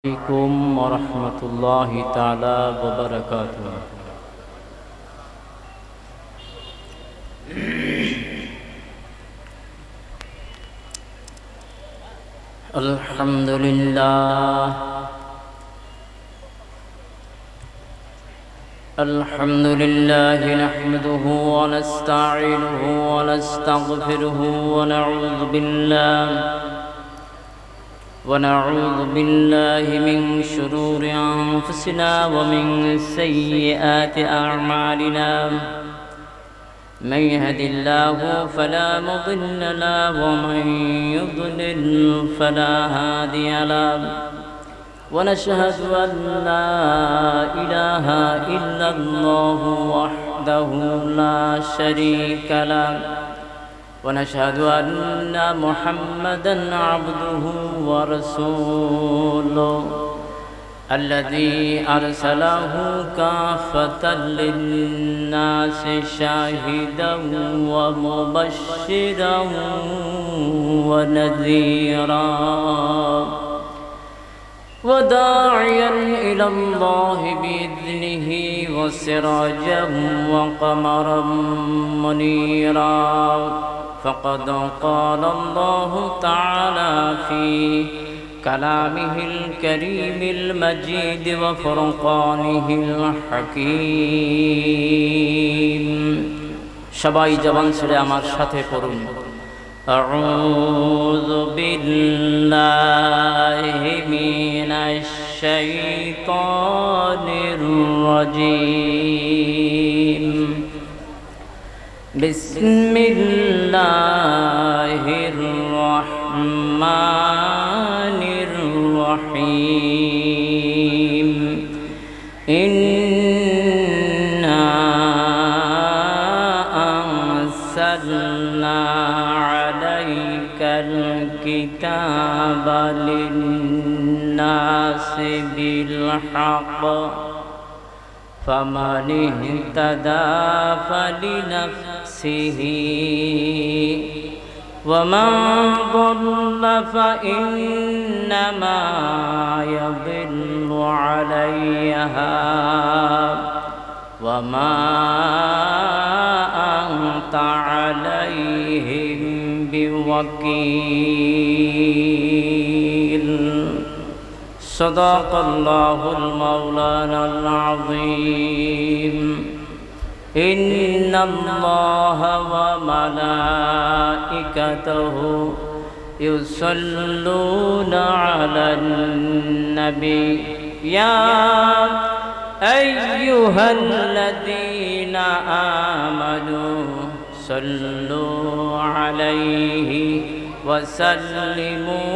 عليكم ورحمة الله تعالى وبركاته. الحمد لله نحمده ونستعينه ونستغفره ونعوذ بالله من شرور أنفسنا ومن سيئات أعمالنا. من يهد الله فلا مضل له ومن يضلل فلا هادي له. ونشهد أن لا إله إلا الله وحده لا شريك له. ونشهد أن محمدًا عبده ورسوله الذي أرسله كافة للناس شاهدًا ومبشرًا ونذيرًا وداعيًا إلى الله بإذنه وسراجًا وقمرًا منيرًا. فقد قال الله تعالى في كلامه الكريم المجيد وفرقانه الحكيم. সবাই জবান ছেড়ে আমার সাথে পড়ুন, أعوذ بالله من الشيطان الرجيم. بسم الله الرحمن الرحيم. إنا أنزلنا عليك الكتاب للناس بالحق فمن اهتدى فلنفسه ومن ضل فإنما يضل عليها وما أنت عليهم بوكيل. صدق الله المولانا العظيم. إن الله وملائكته يصلون على النبي يا أيها الذين آمنوا صلوا عليه وسلموا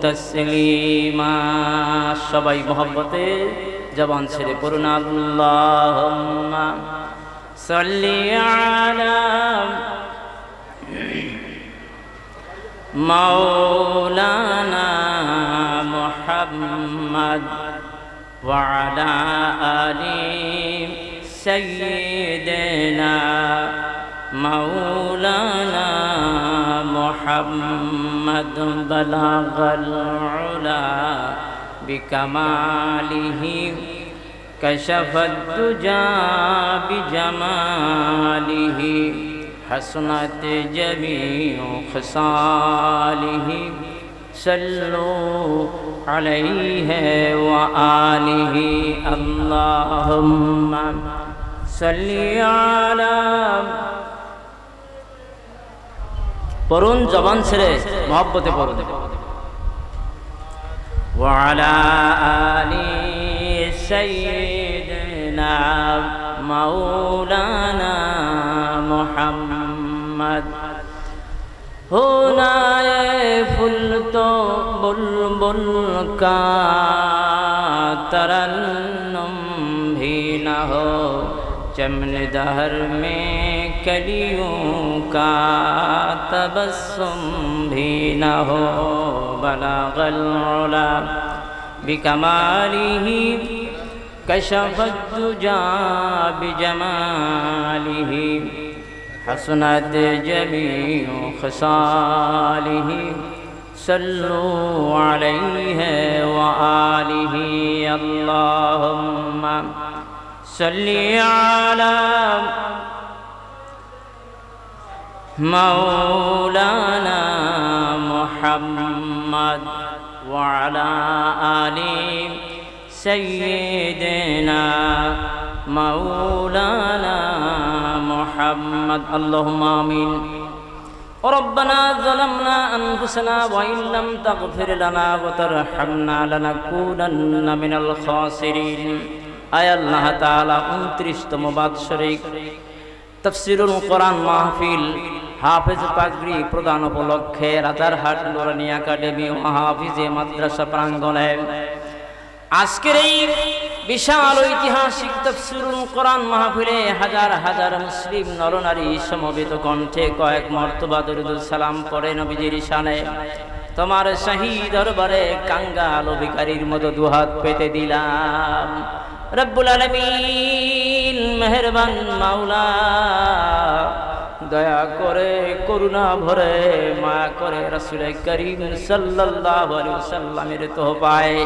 تسليما. সবাই মহব্বতে জবান ছেড়ে পড়ুন, আল্লাহুম্মা সাল্লি আলা মাওলানা মুহাম্মদ ওয়া আলা আলি সাইয়্যিদিনা মাওলানা মুহাম্মদ বালাগাল উলা بكماله كشف الدجى بجماله حسنت جميع خصاله. صلوا عليه وآله. اللهم صل على পড়ুন, জবান ছেড়ে মহব্বতে পড়ুন। وعلى آل سيدنا مولانا محمد. होना ये फूल तो बुलबुल का तरन्नुम भी न हो, चमन दहर में कलियों का तबस्सुम भी न हो. बलागल उला बिकमालिही कशफत दुजा बिजमालिही हसनत जमीउ खसालिही. صلوا عليه وآله اللهم صل على مولانا محمد وعلى آل سيدنا مولانا محمد اللهم آمين ربنا ظلمنا أنفسنا وإن لم تغفر لنا وترحمنا لنكونن من الخاسرين আয় আল্লাহ তাআলা 29তম বাৎসরিক তাফসীরুল কোরআন মাহফিল হাফেজ পাগড়ি প্রদান উপলক্ষে রাজারহাট নুরানী একাডেমি ও হাফিজে মাদ্রাসা প্রাঙ্গণে আজকের এই বিশাল ঐতিহাসিক তাফসীরুল কোরআন মাহফিলে হাজার হাজার মুসলিম নরনারী সমবেত কণ্ঠে কয়েক মর্তবা দরুদ সালাম পড়ে নবীজির শানে তোমার শাহী দরবারে কাঙ্গাল ও ভিখারির মতো দুহাত পেতে দিলাম। রব্বুল আলামিন মেহেরবান মাওলা দয়া করে করুণা ভরে মায়া করে রাসূল করিম সাল্লাল্লাহু আলাইহি ওয়াসাল্লামের তোহফায়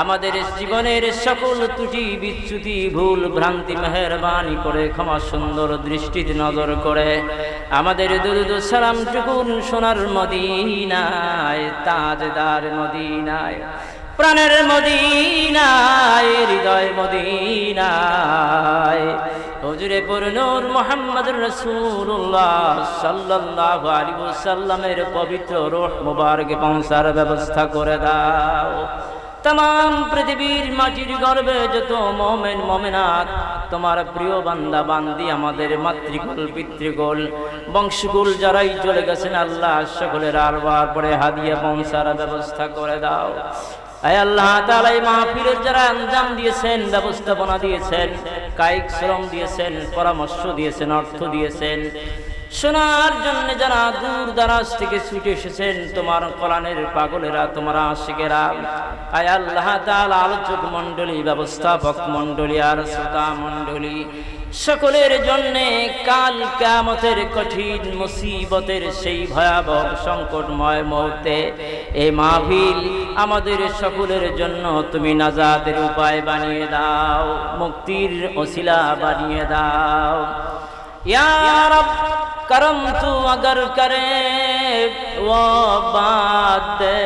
আমাদের জীবনের সকল ত্রুটি বিচ্যুতি ভুল ভ্রান্তি মেহেরবানি করে ক্ষমা সুন্দর দৃষ্টিতে নজর করে আমাদের দুরূদ ও সালাম টুকুন সোনার মদিনায় তাজদার মদিনায় প্রাণের মদিনায় হৃদয় মদিনায় হুজুরে পুরনূর মুহাম্মদুর রাসূলুল্লাহ সাল্লাল্লাহু আলাইহি ওয়াসাল্লামের পবিত্র রূহ মুবারক পৌঁছার ব্যবস্থা করে দাও। तमाम পৃথিবীর মাটির গর্ভে যত মুমিন মুমিনাত তোমার প্রিয় বান্দা বান্দি আমাদের মাতৃকুল পিতৃকুল বংশকুল যারাই চলে গেছেন আল্লাহ সকলের আরবার পরে হাদিয়া পৌঁছার ব্যবস্থা করে দাও। আয় আল্লাহ তাআলা এই মাহফিলের যারা আঞ্জাম দিয়েছেন ব্যবস্থাপনা দিয়েছেন কায়িক শ্রম দিয়েছেন পরামর্শ দিয়েছেন অর্থ দিয়েছেন শোনার জন্য যারা দূর দারাজ থেকে ছুটে এসেছেন তোমার কোরআনের পাগলেরা তোমার আশিকেরা আয় আল্লাহ তাআলা আলোচক মণ্ডলী ব্যবস্থাপক মণ্ডলী আর শ্রোতা মণ্ডলী সকলের জন্য কাল কিয়ামতের কঠিন মুসিবতের সেই ভয়াবহ সংকটময় মুহূর্তে এই মাহফিল আমাদের সকলের জন্য তুমি নাজাতের উপায় বানিয়ে দাও মুক্তির ওসিলা বানিয়ে দাও। या रब करम तू अगर करे वो बात दे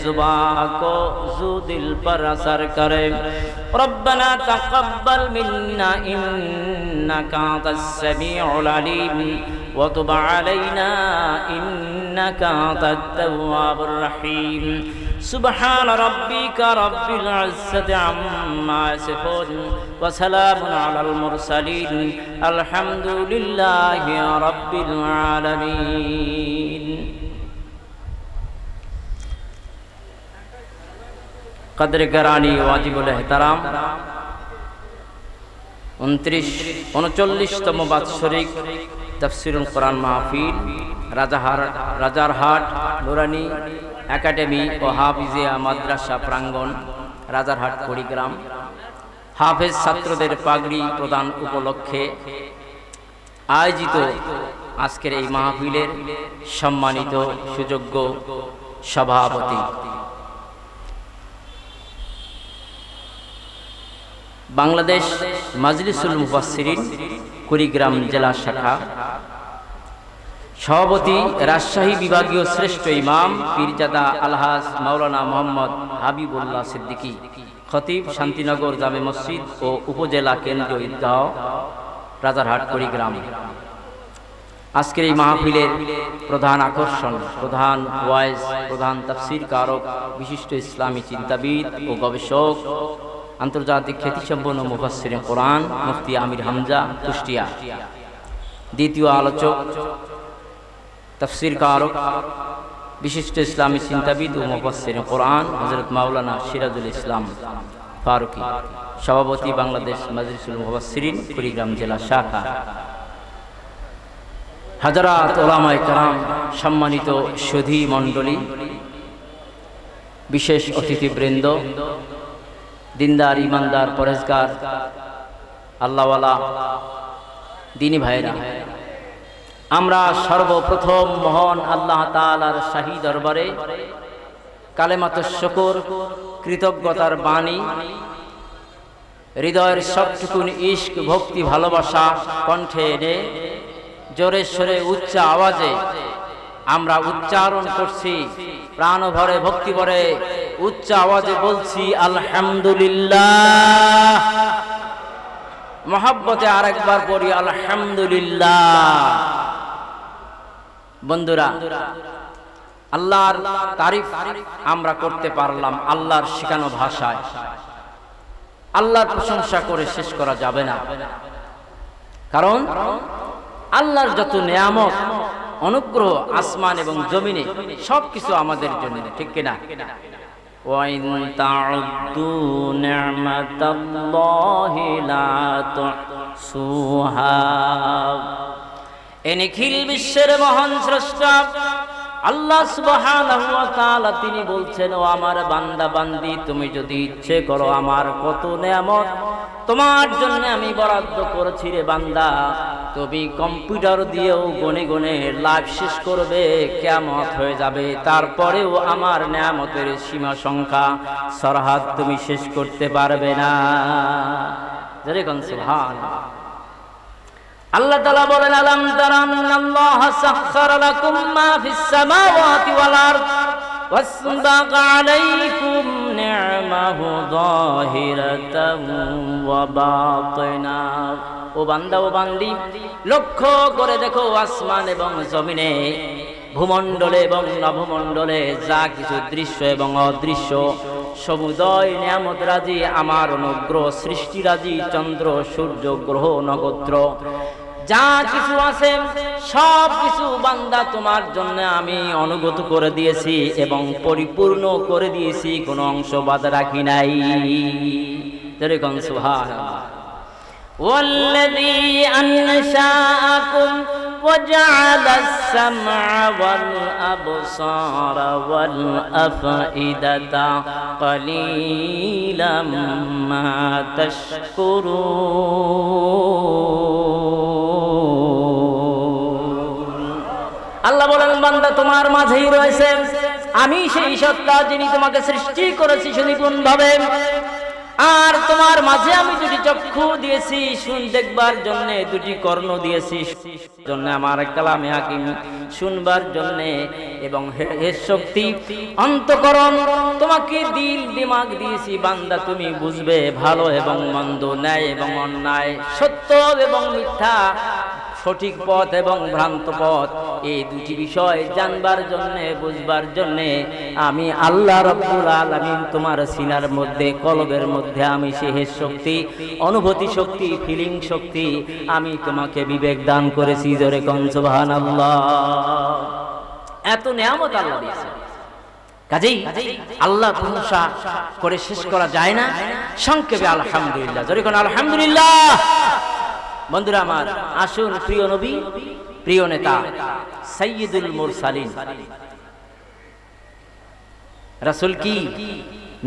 जुबां को जू दिल पर असर करे रब्बना तक़ब्बल मिन्ना इन्नका अंतस समीउल अलीम व तुब अलैना इन्नका अंतत तव्वाबुर रहीम सुब्हान रब्बिका रब्बिल इज्जति अम्मा यसिफून व सलामुन अलल मुरसलीन अल्हम्दुलिल्लाहि रब्बिल आलामीन। कदर गरानी वाजिबुल एहतराम 39তম বাৎসরিক তাফসীরুল কোরআন মাহফিল রাজারহাট নুরানী একাডেমি ও হাফিজিয়া মাদ্রাসা প্রাঙ্গণ রাজারহাট কুড়িগ্রাম হাফেজ ছাত্রদের পাগড়ি প্রদান উপলক্ষে আয়োজিত আজকের এই মাহফিলের সম্মানিত সুযোগ্য সভাপতি বাংলাদেশ মাজলিসুল মুফাসসিরিন কুড়িগ্রাম জেলা শাখা সভাপতি রাজশাহী বিভাগীয় শ্রেষ্ঠ ইমাম পীরজাদা আলহাজ মাওলানা মোহাম্মদ হাবিবুল্লাহ সিদ্দিকী খতিব শান্তিনগর জামে মসজিদ ও উপজেলা কেন্দ্রীয় ঈদগাহ রাজারহাট কুড়িগ্রাম। আজকের এই মাহফিলের প্রধান আকর্ষণ প্রধান ওয়াইজ প্রধান তাফসীর কারক বিশিষ্ট ইসলামী চিন্তাবিদ ও গবেষক আন্তর্জাতিক খ্যাতিসম্পন্ন মুফাসসিরে কোরআন মুফতি আমির হামজা কুষ্টিয়া। দ্বিতীয় আলোচক তাফসীর কারক বিশিষ্ট ইসলামী চিন্তাবিদ ও মুফাসসিরে কোরআন হযরত মাওলানা সিরাজুল ইসলাম ফারুকী। সভাপতি বাংলাদেশ মাজলিসুল মুফাসসিরিন কুড়িগ্রাম জেলা শাখা। হাজারাত ওলামায়ে কেরাম, সম্মানিত সুধী মণ্ডলী, বিশেষ অতিথিবৃন্দ, দিনদার ইমানদার পরেজগার আল্লাহওয়ালা দিনী ভাইরা, আমরা সর্বপ্রথম মহান আল্লাহ তাআলার শাহী দরবারে কালেমাতুশ শুকর, কৃতজ্ঞতার বাণী, হৃদয়ের সবটুকুন ইশক, ভক্তি, ভালোবাসা কণ্ঠে এনে জোরে সোরে উচ্চ আওয়াজে আমরা উচ্চারণ করছি, প্রাণ ভরে ভক্তি ভরে উচ্চ আওয়াজে বলছি আলহামদুলিল্লাহ। মহব্বতে আরেকবার পড়ি আলহামদুলিল্লাহ। বন্ধুরা, আল্লাহর তারিফ আমরা করতে পারলাম আল্লাহর শেখানো ভাষায়। আল্লাহর প্রশংসা করে শেষ করা যাবে না, কারণ আল্লাহর যত নিয়ামত, অনুগ্রহ আসমান এবং জমিনে সবকিছু আমাদের জন্য, ঠিক কিনা? وَإِن تَعُدُّوا نِعْمَةَ اللَّهِ لَا تُحْصُوهَا। এই নিখিল বিশ্বের মহান স্রষ্টা আল্লাহ সুবহানাহু ওয়া তাআলা তিনি বলছেন, ও আমার বান্দা বান্দি, তুমি যদি ইচ্ছে করো আমার কত নেয়ামত তোমার জন্য আমি বরাদ্দ করেছি রে বান্দা, তুমি কম্পিউটার দিয়েও গনে গনে লাইফ শেষ করবে, কিয়ামত হয়ে যাবে, তারপরেও আমার নেয়ামতের সীমা সংখ্যা সরহাদ তুমি শেষ করতে পারবে না। যেরকম সুবহানাল্লাহ। আল্লাহ তাআলা বলেন, আলাম তারা আন্নাল্লাহা সাখখারা লাকুম মা ফিস সামাওয়াতি ওয়াল আরদ ওয়াসবাগা আলাইকুম নি'মাহু যাহিরাতান ওয়া বাতিনা। ও বান্দা, ও বান্দি, লক্ষ্য করে দেখো আসমান এবং জমিনে, ভূমণ্ডলে এবং নভমণ্ডলে যা কিছু দৃশ্য এবং অদৃশ্য সমুদয় নিয়ামত রাজি, আমার অনুগ্রহ সৃষ্টি রাজি, চন্দ্র সূর্য গ্রহ নক্ষত্র যা কিছু আছে সব কিছু বান্দা তোমার জন্য আমি অনুগত করে দিয়েছি এবং পরিপূর্ণ করে দিয়েছি, কোনো অংশ বাদ রাখি নাই। যেরকম সুবহানাল্লাহ। والذي أنشأكم وجعل السمع والأبصار والأفئدة قليلا ما تشكرون। আল্লাহ বলেন, বান্দা তোমার মাঝেই রয়েছে আমি সেই সত্তা যিনি তোমাকে সৃষ্টি করেছি সুনিপুণভাবে, আর তোমার মাঝে আমি দুটি চক্ষু দিয়েছি দেখবার জন্য, দুটি কর্ণ দিয়েছি জন্য আমার কালামে হাকিম শুনবার জন্য, এবং হে শক্তি অন্তঃকরণ তোমাকে দিল দিমাগ দিয়েছি বান্দা তুমি বুঝবে ভালো এবং মন্দ, ন্যায় এবং অন্যায়, সত্য এবং মিথ্যা, সঠিক পথ এবং ভ্রান্ত পথ, এই দুটি বিষয় জানবার জন্য, বুঝবার জন্য আমি আল্লাহ রাব্বুল আলামিন তোমার সিনার মধ্যে, কলবের মধ্যে আমি সেই শক্তি, অনুভূতি শক্তি, ফিলিং শক্তি আমি তোমাকে বিবেক দান করেছি। জোরে কোন সুবহানাল্লাহ। এত নিয়ামত আল্লাহ দিয়েছে, কাজেই আল্লাহ প্রশংসা করে শেষ করা যায় না। সংক্ষেপে আলহামদুলিল্লাহ। জোরে কোন আলহামদুলিল্লাহ। বন্ধুরা আমার, আসুন প্রিয় নবী, প্রিয় নেতা সাইয়্যিদুল মুরসালিন রাসূল কি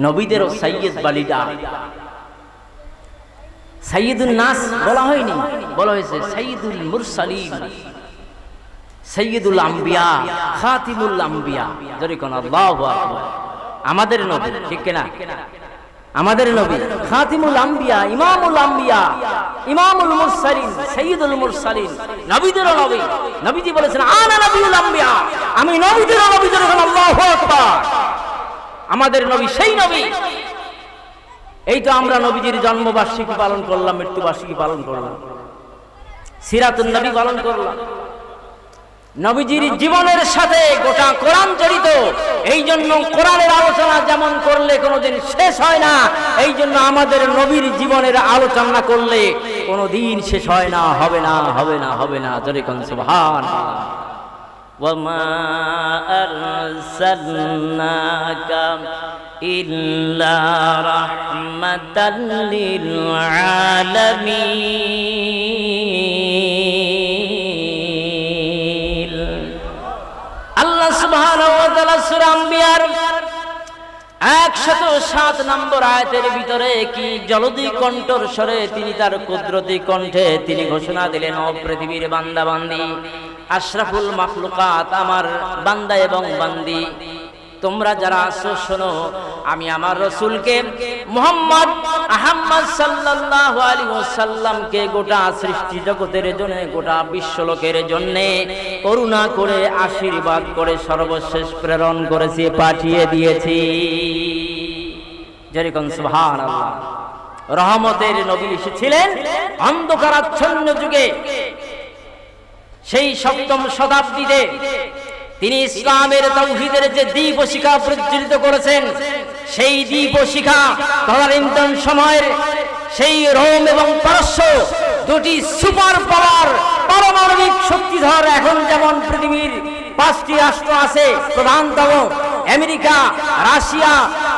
নবীদেরও সাইয়্যিদ বালিদা, সাইয়্যিদুন নাস বলা হয়নি, বলা হয়েছে সাইয়্যিদুল মুরসালিন, সাইয়্যিদুল আম্বিয়া, খাতিমুল আম্বিয়া। জোরে কোন আল্লাহু আকবার। আমাদের নবী, ঠিক কিনা? আমাদের নবী খাতিমুল আম্বিয়া, ইমামুল আম্বিয়া, ইমামুল মুরসালিন, সাইয়্যিদুল মুরসালিন, নবীদেরও নবী। নবীজি বলেছেন, আনা নবিয়ুল আম্বিয়া, আমি নবীদেরও নবী। আল্লাহু আকবার। আমাদের নবী সেই নবী। এই তো আমরা নবীজির জন্মবার্ষিকী পালন করলাম, মৃত্যুবার্ষিকী পালন করলাম, সিরাতুন নবী পালন করলাম। নবীজির জীবনের সাথে গোটা কোরআন জড়িত, এই জন্য কোরআনের আলোচনা যেমন করলে কোনোদিন শেষ হয় না, এই জন্য আমাদের নবীর জীবনের আলোচনা করলে কোনোদিন শেষ হয় না, হবে না, হবে না, হবে না। জোরে কোন সুবহানাল্লাহ। ওয়ামা আরসালনাকা ইল্লা রাহমাতাল লিল আলামিন। আল্লাহ সুবহানাহু ওয়া তাআলা সূরা আম্বিয়ার 107 নম্বর আয়াতের ভিতরে কি জলদি কণ্ঠর স্বরে তিনি তার কুদরতি কণ্ঠে তিনি ঘোষণা দিলেন, ও পৃথিবীর বান্দা বান্দি, আশরাফুল মাখলুকাত, আমার বান্দা এবং বান্দি, তোমরা যারা আছো শোনো, আমি আমার রাসূলকে মুহাম্মদ আহমদ সাল্লাল্লাহু আলাইহি ওয়াসাল্লামকে গোটা সৃষ্টি জগতের জন্য, গোটা বিশ্ব লোকের জন্য করুণা করে আশীর্বাদ করে সর্বশেষ প্রেরণ করেছি, পাঠিয়ে দিয়েছি। যেরকম সুবহানাল্লাহ। রহমতের নবী এসেছিলেন অন্ধকারাচ্ছন্ন যুগে, সেই সপ্তম শতাব্দীতে তিনি ইসলামের তাওহীদের যে দীপ শিখা প্রজ্বলিত করেছেন, সেই দীপ শিখা তদানীন্তন সময়ের সেই রোম এবং পারস্য দুটি সুপার পাওয়ার পারমাণবিক শক্তিধর, এখন যেমন পৃথিবীর 5টি রাষ্ট্র আছে প্রধানতম আমেরিকা, রাশিয়া,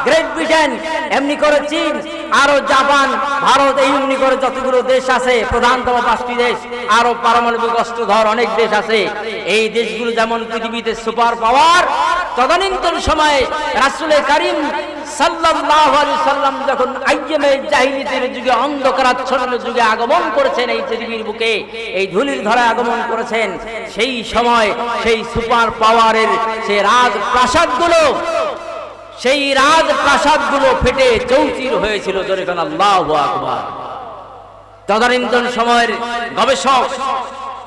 গ্রেট ব্রিটেন, এমনি করে চীন, আরো জাপান, ভারত, এমনি করে যতগুলো দেশ আছে প্রধানতম 5টি দেশ, আরো পারমাণবিক অস্ত্রধর অনেক দেশ আছে। এই দেশগুলো যেমন পৃথিবীতে সুপার পাওয়ার, তদানীন্তন সময়ে রাসূল কারীম সাল্লাল্লাহু আলাইহি সাল্লাম যখন আইয়ামে জাহিলিয়াতের যুগে, অন্ধকারাচ্ছন্ন যুগে আগমন করেছেন এই পৃথিবীর বুকে, এই ধুলির ধরায় আগমন করেছেন, সেই সময় সেই সুপার পাওয়ারের সেই রাজপ্রাসাদগুলো ফেটে চৌচির হয়েছিল। জোরে বলেন আল্লাহু আকবার। তদানীন্তন সময়ের গবেষক,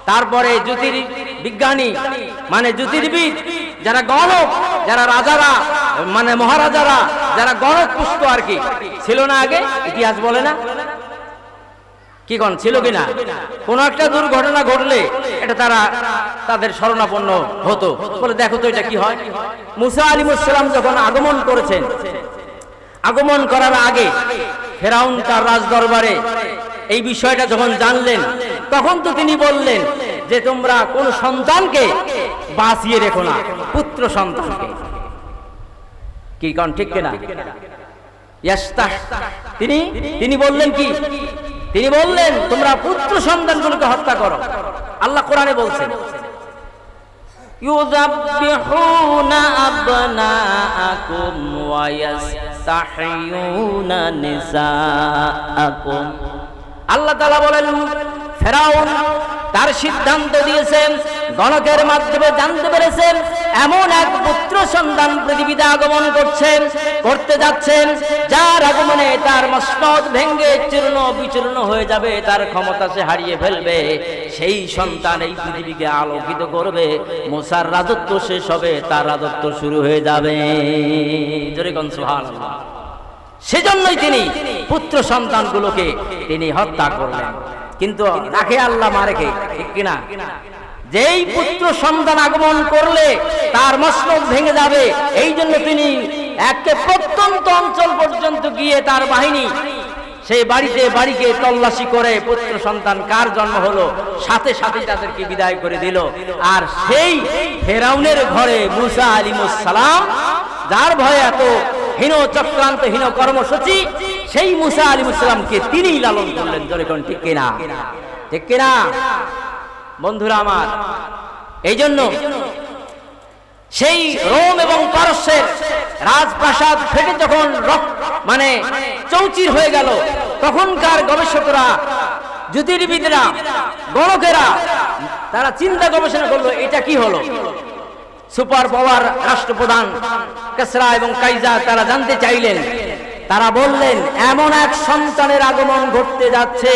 তারপরে জ্যোতির্বিজ্ঞানী মানে জ্যোতির্বিদ, যারা গণক, যারা রাজারা মানে মহারাজারা, যারা গণক পুষ্ট আর কি ছিল না আগে, ইতিহাস বলে না কি কোন ছিল কিনা, কোন একটা দুর্ঘটনা ঘটলে এটা তাদের শরণাপন্ন হতো, বলে দেখো তো এটা কি হয়। মুসা আলাইহিস সালাম যখন আগমন করেছেন, আগমন করার আগে ফেরাউন তার রাজদরবারে এই বিষয়টা যখন জানলেন, তখন তো তিনি বললেন যে তোমরা কোন সন্তানকে বাঁচিয়ে রেখো না, পুত্র সন্তানকে। কি কোন ঠিক কিনা? তিনি বললেন কি? তিনি বললেন তোমরা পুত্র সন্তানগুলোকে হত্যা করো। আল্লাহ কোরআনে বলছেন ইউযাব্বিহুনা আবনাআকুম ওয়া ইস্তাহয়ুনা নিসাআকুম। আল্লাহ তাআলা বলেন ফেরাউন তার সিদ্ধান্ত দিয়েছেন, গণকের মাধ্যমে জানতে পেরেছেন এমন এক পুত্র সন্তান পৃথিবীতে আগমন করতে যাচ্ছেন, যার আগমনে তার মস্তক ভেঙে চূর্ণ বিচূর্ণ হয়ে যাবে, তার ক্ষমতা সে হারিয়ে ফেলবে। সেই সন্তান এই পৃথিবীকে আলোকিত করবে, মুসার রাজত্ব শেষ হবে, তার রাজত্ব শুরু হয়ে যাবে। জোরে কোন সুবহানাল্লাহ। সেজন্যই তিনি পুত্র সন্তানগুলোকে তিনি হত্যা করলেন। কিন্তু রাখে আল্লাহ মারেকে, ঠিক কিনা? যেই পুত্র সন্তান আগমন করলে তার মস্তক ভেঙে যাবে, এই জন্য তিনি একে প্রত্যন্ত অঞ্চল পর্যন্ত গিয়ে তার বাহিনী সেই বাড়িকে তল্লাশি করে পুত্র সন্তান কার জন্ম হলো সাথে সাথে তাদেরকে বিদায় করে দিল। আর সেই ফেরাউনের ঘরে মুসা আলাইহিস সালাম, যার ভয়ে এত হীন চক্রান্ত, হীন কর্মসূচি, সেই মুসা আলাইহিস সালামকে তিনিই লালন করলেন। জোরে কোন ঠিক কিনা? ঠিক কিনা বন্ধুরা আমার? এই জন্য সেই রোম এবং পারস্যের রাজপ্রাসাদ ফেটে যখন মানে চৌচির হয়ে গেল, তখনকার গবেষকরা, জ্যোতির্বিদরা, গণকেরা তারা চিন্তা গবেষণা করলো এটা কি হলো। সুপার পাওয়ার রাষ্ট্রপ্রধান কিসরা এবং কাইজার তারা জানতে চাইলেন, তারা বললেন এমন এক সন্তানের আগমন ঘটতে যাচ্ছে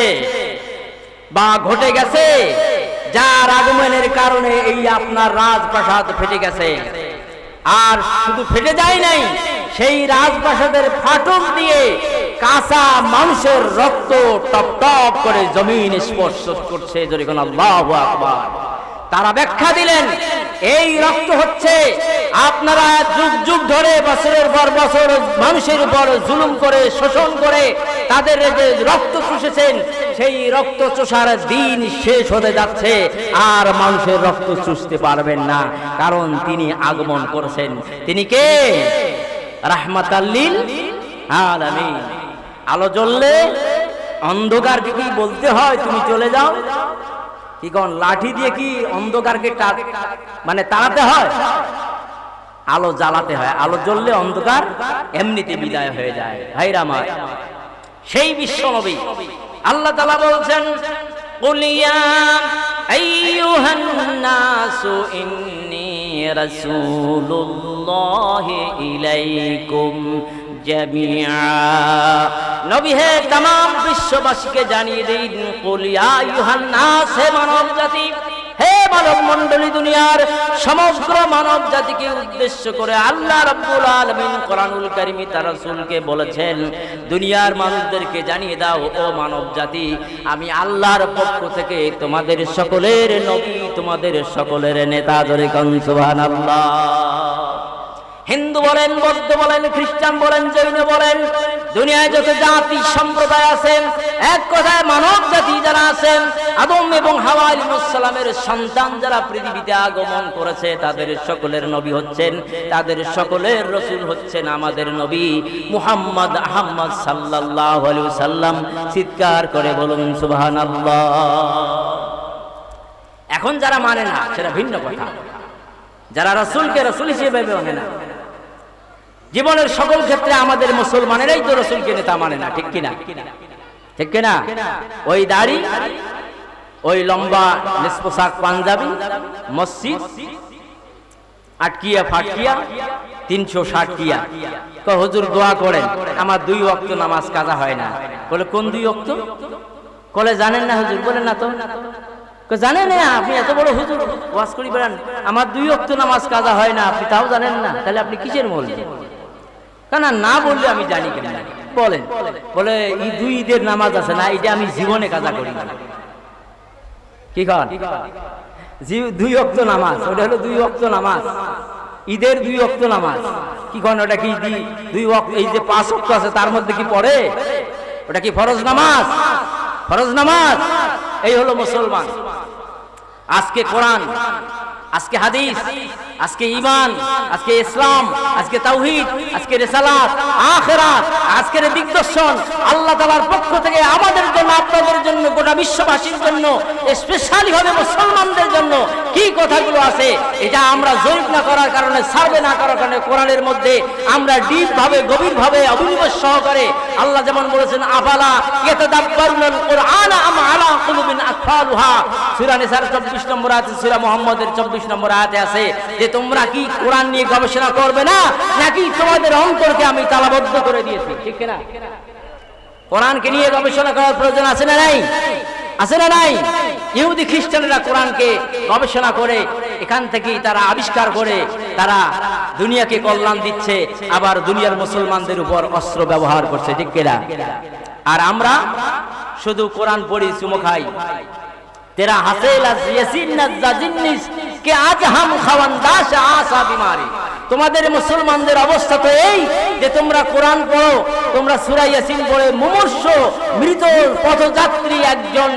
বা ঘটে গেছে, যার আগমনের কারণে এই আপনার রাজপ্রাসাদ ফেটে গেছে। আর শুধু ফেটে যায় নাই, সেই রাজপ্রাসাদের ফাটল দিয়ে কাঁচা মানুষের রক্ত টপ টপ করে জমিন স্পর্শ করছে। জোরে কোন আল্লাহু আকবার। তারা ব্যাখ্যা দিলেন এই রক্ত হচ্ছে আপনারা যুগ যুগ ধরে বছরের পর বছর মানুষের উপর জুলুম করে, শোষণ করে তাদের যে রক্ত চুষেছেন, সেই রক্ত চোষার দিন শেষ হতে যাচ্ছে, আর মানুষের রক্ত চুষতে পারবেন না, কারণ তিনি আগমন করেছেন। তিনি কে? রাহমাতাল লিল আলামিন। আলো জ্বললে অন্ধকারকে কি বলতে হয় তুমি চলে যাও? কি কোন লাঠি দিয়ে কি অন্ধকারকে মানে তাড়াতে হয়? আলো জ্বালাতে হয়। আলো জ্বললে অন্ধকার এমনিতে বিদায় হয়ে যায়। ভাইরা আমার, সেই বিশ্ব নবী আল্লাহ তাআলা বলছেন কুল ইয়া আইয়ুহান নাসু ইন্নী রাসূলুল্লাহি ইলাইকুম জামিআ। নবী হে तमाम বিশ্ববাসীকে জানিয়ে দিন, কুল ইয়া আইয়ুহান নাস, হে মানব জাতি, হে মানব মণ্ডলী, দুনিয়ার সমগ্র মানব জাতিকে উদ্দেশ্য করে আল্লাহ রাব্বুল আলামিন কোরআনুল কারীমে তার রাসূলকে বলেছেন, দুনিয়ার মানুষদেরকে জানিয়ে দাও, ও মানব জাতি, আমি আল্লাহর পক্ষ থেকে তোমাদের সকলের নবী, তোমাদের সকলের নেতা। ধরে কোন সুবহানাল্লাহ। হিন্দু বলেন, বৌদ্ধ বলেন, খ্রিস্টান বলেন, জৈন বলেন, দুনিয়ায় যত জাতি সম্প্রদায় আছেন, এক কথায় মানব জাতি যারা আছেন, আদম এবং হাওয়া আলাইহিস সালামের সন্তান যারা পৃথিবীতে আগমন করেছে, তাদের সকলের নবী হচ্ছেন, তাদের সকলের রাসূল হচ্ছেন আমাদের নবী মুহাম্মদ আহমদ সাল্লাল্লাহু আলাইহি ওয়াসাল্লাম। চিৎকার করে বলুন সুবহানাল্লাহ। এখন যারা মানে না সেটা ভিন্ন কথা, যারা রাসূলকে রাসূল হিসেবে মানে না, জীবনের সকল ক্ষেত্রে আমাদের মুসলমানেরাই তো রাসূলকে নেতা মানে না, ঠিক কিনা? ঠিক কিনা? ওই দাড়ি, ওই লম্বা নিষ্পোশাক পাঞ্জাবি, মসজিদ, আটকিয়া ফাটকিয়া, 360 টিয়া। হুজুর দোয়া করেন, আমার 2 ওয়াক্ত নামাজ কাজা হয় না। বলে কোন 2 ওয়াক্ত? বলে জানেন না হুজুর? বলেন না তো। জানেন না? আপনি এত বড় হুজুর ওয়াজ করি বেড়ান, আমার 2 ওয়াক্ত নামাজ কাজা হয় না, আপনি তাও জানেন না? তাহলে আপনি কিসের মৌলবি? কেন না বললে আমি জানি কেন বলেন? বলে এই 2 ঈদের নামাজ আছে না, এটা আমি জীবনে কাজা করি না। কি কন? 2 ওয়াক্ত নামাজ, ওটা হলো 2 ওয়াক্ত নামাজ, ঈদের 2 ওয়াক্ত নামাজ। কি কন? ওটা কি 2 ওয়াক্ত? এই যে 5 ওয়াক্ত আছে তার মধ্যে কি পড়ে? ওটা কি ফরজ নামাজ? ফরজ নামাজ। এই হলো মুসলমান। আজকে কোরআন, আজকে হাদিস, আজকে ঈমান, আজকে ইসলাম, আজকে তাওহীদ, আজকে রিসালাত, আখিরাত, আজকের দিগদর্শন আল্লাহ তাআলার পক্ষ থেকে আমাদের জন্য, আপনাদের জন্য, গোটা বিশ্ববাসীর জন্য, স্পেশালি ভাবে মুসলমানদের জন্য কি কথাগুলো আছে, এটা আমরা জরিপ না করার কারণে, সার্ভে না করার কারণে কোরআনের মধ্যে আমরা ডিপ ভাবে, গভীর ভাবে, অভিনিবেশ সহকারে আল্লাহ যেমন বলেছেন, আফালা ইয়াতাদাব্বারুনাল কুরআনা আম আলা কুলুবিন আকফালুহা। সূরা নিসার 24 নম্বর আয়াতে, সূরা মুহাম্মদের 24 নম্বর আয়াতে আছে যে তোমরা কি কোরআন নিয়ে গবেষণা করবে না, নাকি তোমাদের অন্তরকে আমি তালাবদ্ধ করে দিয়েছি? ঠিক কিনা? কোরআনকে নিয়ে গবেষণা করার প্রয়োজন আছে না নাই? আছে না নাই? ইহুদি খ্রিস্টানরা কোরআনকে গবেষণা করে, এখান থেকেই তারা আবিষ্কার করে, তারা দুনিয়াকে কল্যাণ দিচ্ছে, আবার দুনিয়ার মুসলমানদের উপর অস্ত্র ব্যবহার করছে। ঠিক কিনা? আর আমরা শুধু কোরআন পড়ি, চুমো খাই। তেরা হাসেলা ইয়াসিন নাজিন্নিস কে আজ হাম খাওয়ান্দাস আসা বিমারি। তোমাদের মুসলমানদের অবস্থা তো এই যে তোমরা কোরআন পড়ো, তোমরা সূরা ইয়াসিন পড়ে মুমূর্ষ মৃত পথযাত্রী একজন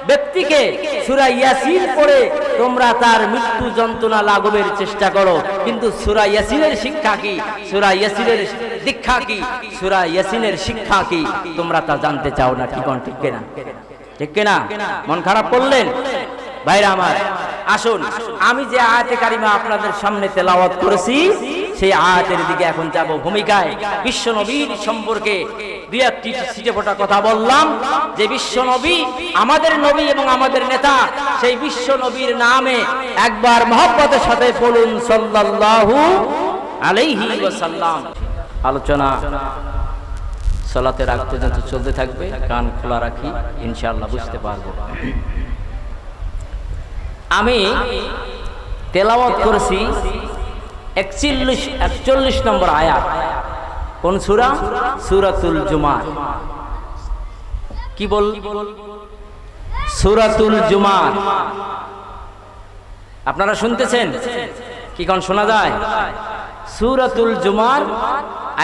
ব্যক্তিকে সূরা ইয়াসিন পড়ে তোমরা তার মৃত্যু যন্ত্রণা লাঘবের চেষ্টা করো, কিন্তু সূরা ইয়াসিনের শিক্ষা কি, সূরা ইয়াসিনের দীক্ষা কি, সূরা ইয়াসিনের শিক্ষা কি, তোমরা তা জানতে চাও না। ঠিক ঠিক কিনা? ঠিক কিনা? মন খারাপ করলেন ভাইরা আমার? আসুন, আমি যে আয়াতে কারিমা আপনাদের সামনে তেলাওয়াত করেছি সেই আয়াতের দিকে এখন যাব। ভূমিকায় বিশ্ব নবীর সম্পর্কে 2-1টি ছিটেফোঁটা কথা বললাম, যে বিশ্ব নবী আমাদের নবী এবং আমাদের নেতা। সেই বিশ্ব নবীর নামে একবার মহব্বতের সাথে বলুন সাল্লাল্লাহু আলাইহি ওয়াসাল্লাম। আলোচনা সালাতের আগ পর্যন্ত চলতে থাকবে, কান খোলা রাখি, ইনশাআল্লাহ বুঝতে পারবো। আমি তেলাওয়াত করেছি 41 নম্বর আয়াত। কোন সূরা? সূরাতুল জুমাহ। কি বল? সূরাতুল জুমাহ। আপনারা শুনতেছেন কি? কোন শোনা যায়? সূরাতুল জুমাহ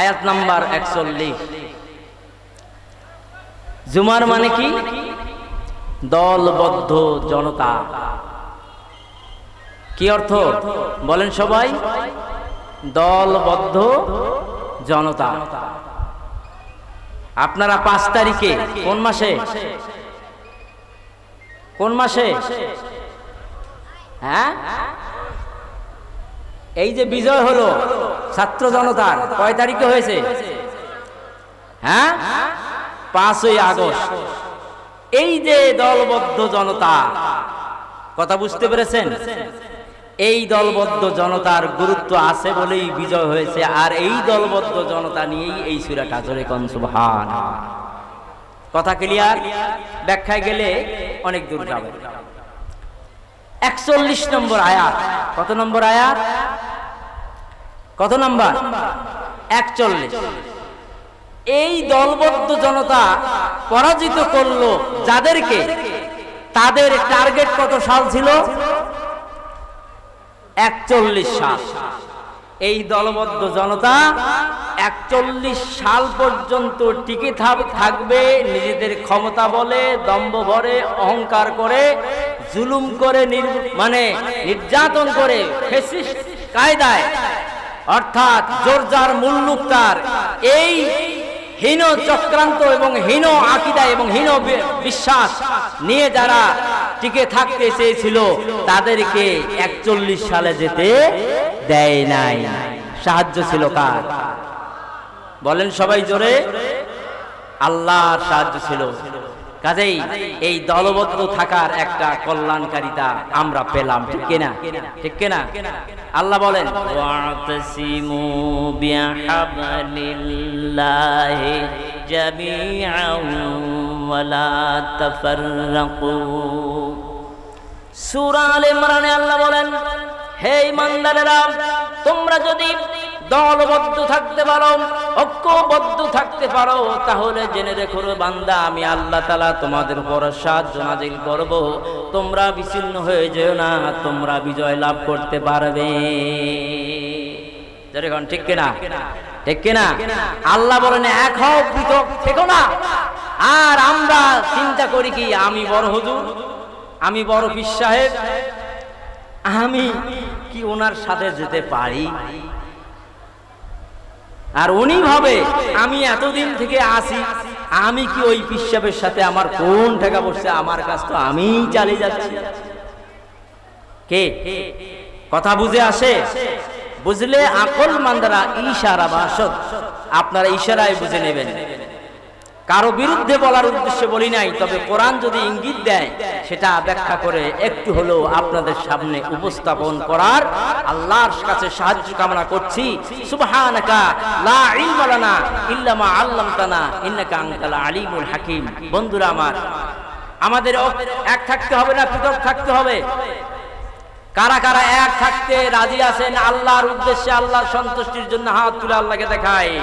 আয়াত নাম্বার 41। জুমার মানে কি? দলবদ্ধ জনতা। কি অর্থ বলেন সবাই? দলবদ্ধ জনতা। আপনারা 5 তারিখে, কোন মাসে? কোন মাসে? হ্যাঁ, এই যে বিজয় হলো ছাত্র জনতার, কয় তারিখে হয়েছে? হ্যাঁ, 5ই আগস্ট। এই যে দলবদ্ধ জনতা, কথা বুঝতে পেরেছেন? এই দলবদ্ধ জনতার গুরুত্ব আছে বলেই বিজয় হয়েছে, আর এই দলবদ্ধ জনতা নিয়েই এই সূরাটা, জোরে কোন সুবহানাল্লাহ। কথা ক্লিয়ার? ব্যাখ্যায় গেলে অনেক দূর যাবে। 41 নম্বর আয়াত। কত নম্বর আয়াত? কত নম্বর? 41। এই দলবদ্ধ জনতা পরাজিত করলো যাদেরকে, তাদের টার্গেট কত সাল ছিল? 41 সাল। এই দলবদ্ধ জনতা 41 সাল পর্যন্ত টিকে থাকবে, নিজেদের ক্ষমতা বলে, দম্ভ ভরে, অহংকার করে, জুলুম করে, নির্যাতন করে, ফ্যাসিস্ট কায়দায়, অর্থাৎ জোরজার মুল্লুক তার এই হীন চক্রান্ত এবং হীন আকীদা এবং হীন বিশ্বাস নিয়ে যারা টিকে থাকতে চেয়েছিল, তাদেরকে 41 সালে যেতে দেয় নাই। সাহায্য ছিল কার? বলেন সবাই জোরে। আল্লাহর সাহায্য ছিল। কাজেই এই দলবদ্ধ থাকার একটা কল্যাণকারিতা আমরা পেলাম, ঠিক কিনা? ঠিক কিনা? আল্লাহ বলেন, ওয়াতাসিমু বিহাবলিল্লাহি জামিআন ওয়া লা তাফাররাকু। সূরা আলে ইমরানে আল্লাহ বলেন, হে ঈমানদারেরা, তোমরা যদি দলবদ্ধ থাকতে পারো, ঐক্যবদ্ধ থাকতে পারো, তাহলে জেনে রেখো বান্দা, আমি আল্লাহ তাআলা তোমাদের উপর সাহায্য নাযিল করব। তোমরা বিচ্ছিন্ন হয়ে যেও না, তোমরা বিজয় লাভ করতে পারবে। ঠিক কিনা? ঠিক কিনা? আল্লাহ বলেন, এক হও, পৃথক থেকো না। আর আমরা চিন্তা করি কি, আমি বড় হুজুর, আমি বড় পীর সাহেব, আমি কি ওনার সাথে যেতে পারি? আর উনি ভাবে আমি এতদিন থেকে আসি, আমি কি ওই পীর সাহেবের সাথে আমার কোন ঠেকা বসছে, আমার কাজ তো আমি চালিয়ে যাচ্ছি। কে কথা বুঝে আসে? বুঝলে আকলমানরা ইশারা বাসদ, আপনারা ইশারায় বুঝে নেবেন। কারো বিরুদ্ধে বলার উদ্দেশ্যে বলি নাই, তবে কোরআন যদি ইঙ্গিত দেয় সেটা ব্যাখ্যা করে একটু হলেও আপনাদের সামনে উপস্থাপন করার আল্লাহর কাছে সাহায্য কামনা করছি। সুবহানাকা লা ইলমা লানা ইল্লা মা আল্লামতানা ইন্নাকা আনতাল আলিমুল হাকিম। বন্ধুরা আমার, আমাদের এক থাকতে হবে না পৃথক থাকতে হবে? কারা কারা এক থাকতে রাজি আছেন আল্লাহর উদ্দেশ্যে, আল্লাহর সন্তুষ্টির জন্য? হাত তুলে আল্লাহকে দেখায়।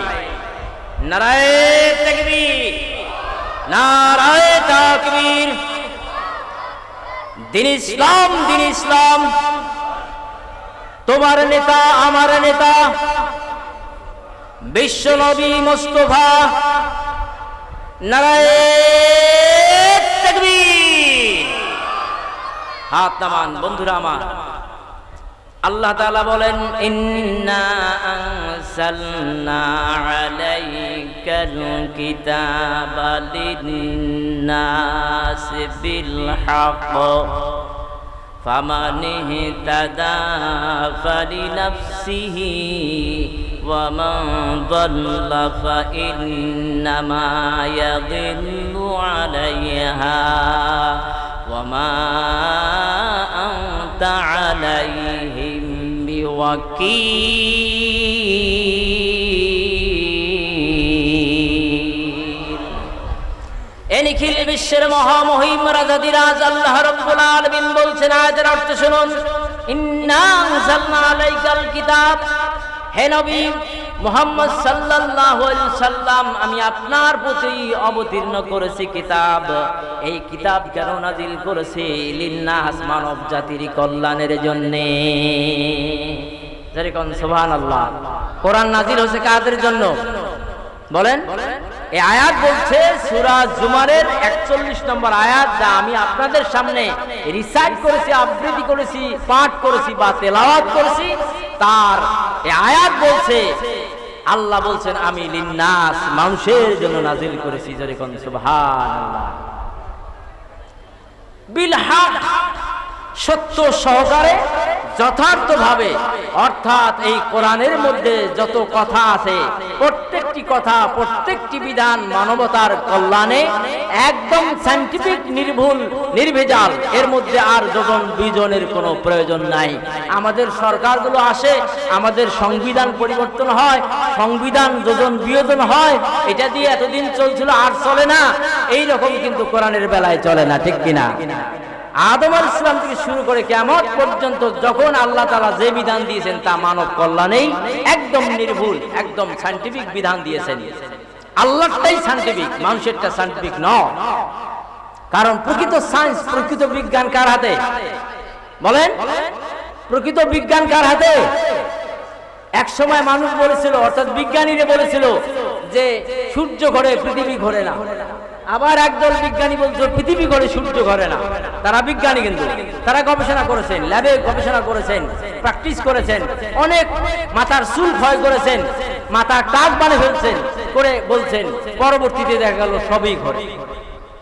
নারায়ে তাকবীর, নারায়ে তাকবীর। দিন ইসলাম, দিন ইসলাম। তোমার নেতা, আমার নেতা, বিশ্ব নবী মুস্তাফা। নারায়ে তাকবীর। হাত নামান বন্ধুরা আমার। আল্লাহ তাআলা বলেন, ইন্না আনসালনা আলাইকাল কিতাবা লিন-নাসি বিল হক ফামান ইহতাদা ফালিনাফসিহি ওয়া মান দাল্লা ফাইন্নামা ইয়াদিল্লু আলাইহা ওয়া মা আনতা আলাইহিম বিওয়াকিল। এ নিখিল বিশ্বের মহামহিম রাজাধিরাজ আল্লাহ রাব্বুল আলামিন বলছেন, আয়াতের অর্থ শুনুন, ইন্না আনজালনা আলাইকাল কিতাব। হে নবী মুহাম্মদ সাল্লাল্লাহু আলাইহি সাল্লাম, আমি আপনার প্রতি অবতীর্ণ করেছি কিতাব। এই কিতাব কেন নাজিল করেছি? লিন্নাস, মানব জাতির কল্যাণের জন্য। যেরকম সুবহানাল্লাহ। কোরআন নাজিল হয়েছে কাদের জন্য বলেন? এই আয়াত বলছে সূরা জুমারের 41 নম্বর আয়াত, যা আমি আপনাদের সামনে রিসাইট করেছি, আবৃত্তি করেছি, পাঠ করেছি বা তেলাওয়াত করেছি, তার এই আয়াত বলছে, আল্লাহ বলছেন আমি লিন্নাস, মানুষের জন্য নাজিল করেছি। যেরকম সুবহানাল্লাহ। বিল হক, সত্য সহকারে, যথার্থভাবে, অর্থাৎ এই কোরআনের মধ্যে যত কথা আছে প্রত্যেক প্রত্যেকটি কথা, প্রত্যেকটি বিধান মানবতার কল্যাণে, একদম সায়েন্টিফিক, নির্ভুল, নির্ভেজাল। এর মধ্যে আর যোজন বিজনের কোনো প্রয়োজন নাই। আমাদের সরকারগুলো আসে, আমাদের সংবিধান পরিবর্তন হয়, সংবিধান যোজন বিয়োজন হয়, এটা দিয়ে এতদিন চলছিল আর চলে না। এই রকম কিন্তু কোরআনের বেলায় চলে না, ঠিক কিনা? আদম আলাইহিস সালাম থেকে শুরু করে কিয়ামত পর্যন্ত যখন আল্লাহ তাআলা যে বিধান দিয়েছেন তা মানব কল্যাণেই একদম নির্ভুল, একদম সায়েন্টিফিক বিধান দিয়েছেন। আল্লাহটাই সায়েন্টিফিক, মানুষেরটা সায়েন্টিফিক নয়। কারণ প্রকৃত সায়েন্স, প্রকৃত বিজ্ঞান কার হাতে বলেন? প্রকৃত বিজ্ঞান কার হাতে? এক সময় মানুষ বলেছিল, অর্থাৎ বিজ্ঞানীরা বলেছিল যে সূর্য ঘোরে, পৃথিবী ঘোরে না। আবার একদল বিজ্ঞানী বলছে পৃথিবী ঘোরে, সূর্য ঘোরে না। তারা বিজ্ঞানী, কিন্তু তারা গবেষণা করেছেন, ল্যাবে গবেষণা করেছেন, প্র্যাকটিস করেছেন, অনেক মাথার চুল ক্ষয় করেছেন, মাথার টাক বানিয়ে ফেলছেন, করে বলছেন, পরবর্তীতে দেখা গেল সবই ঘোরে।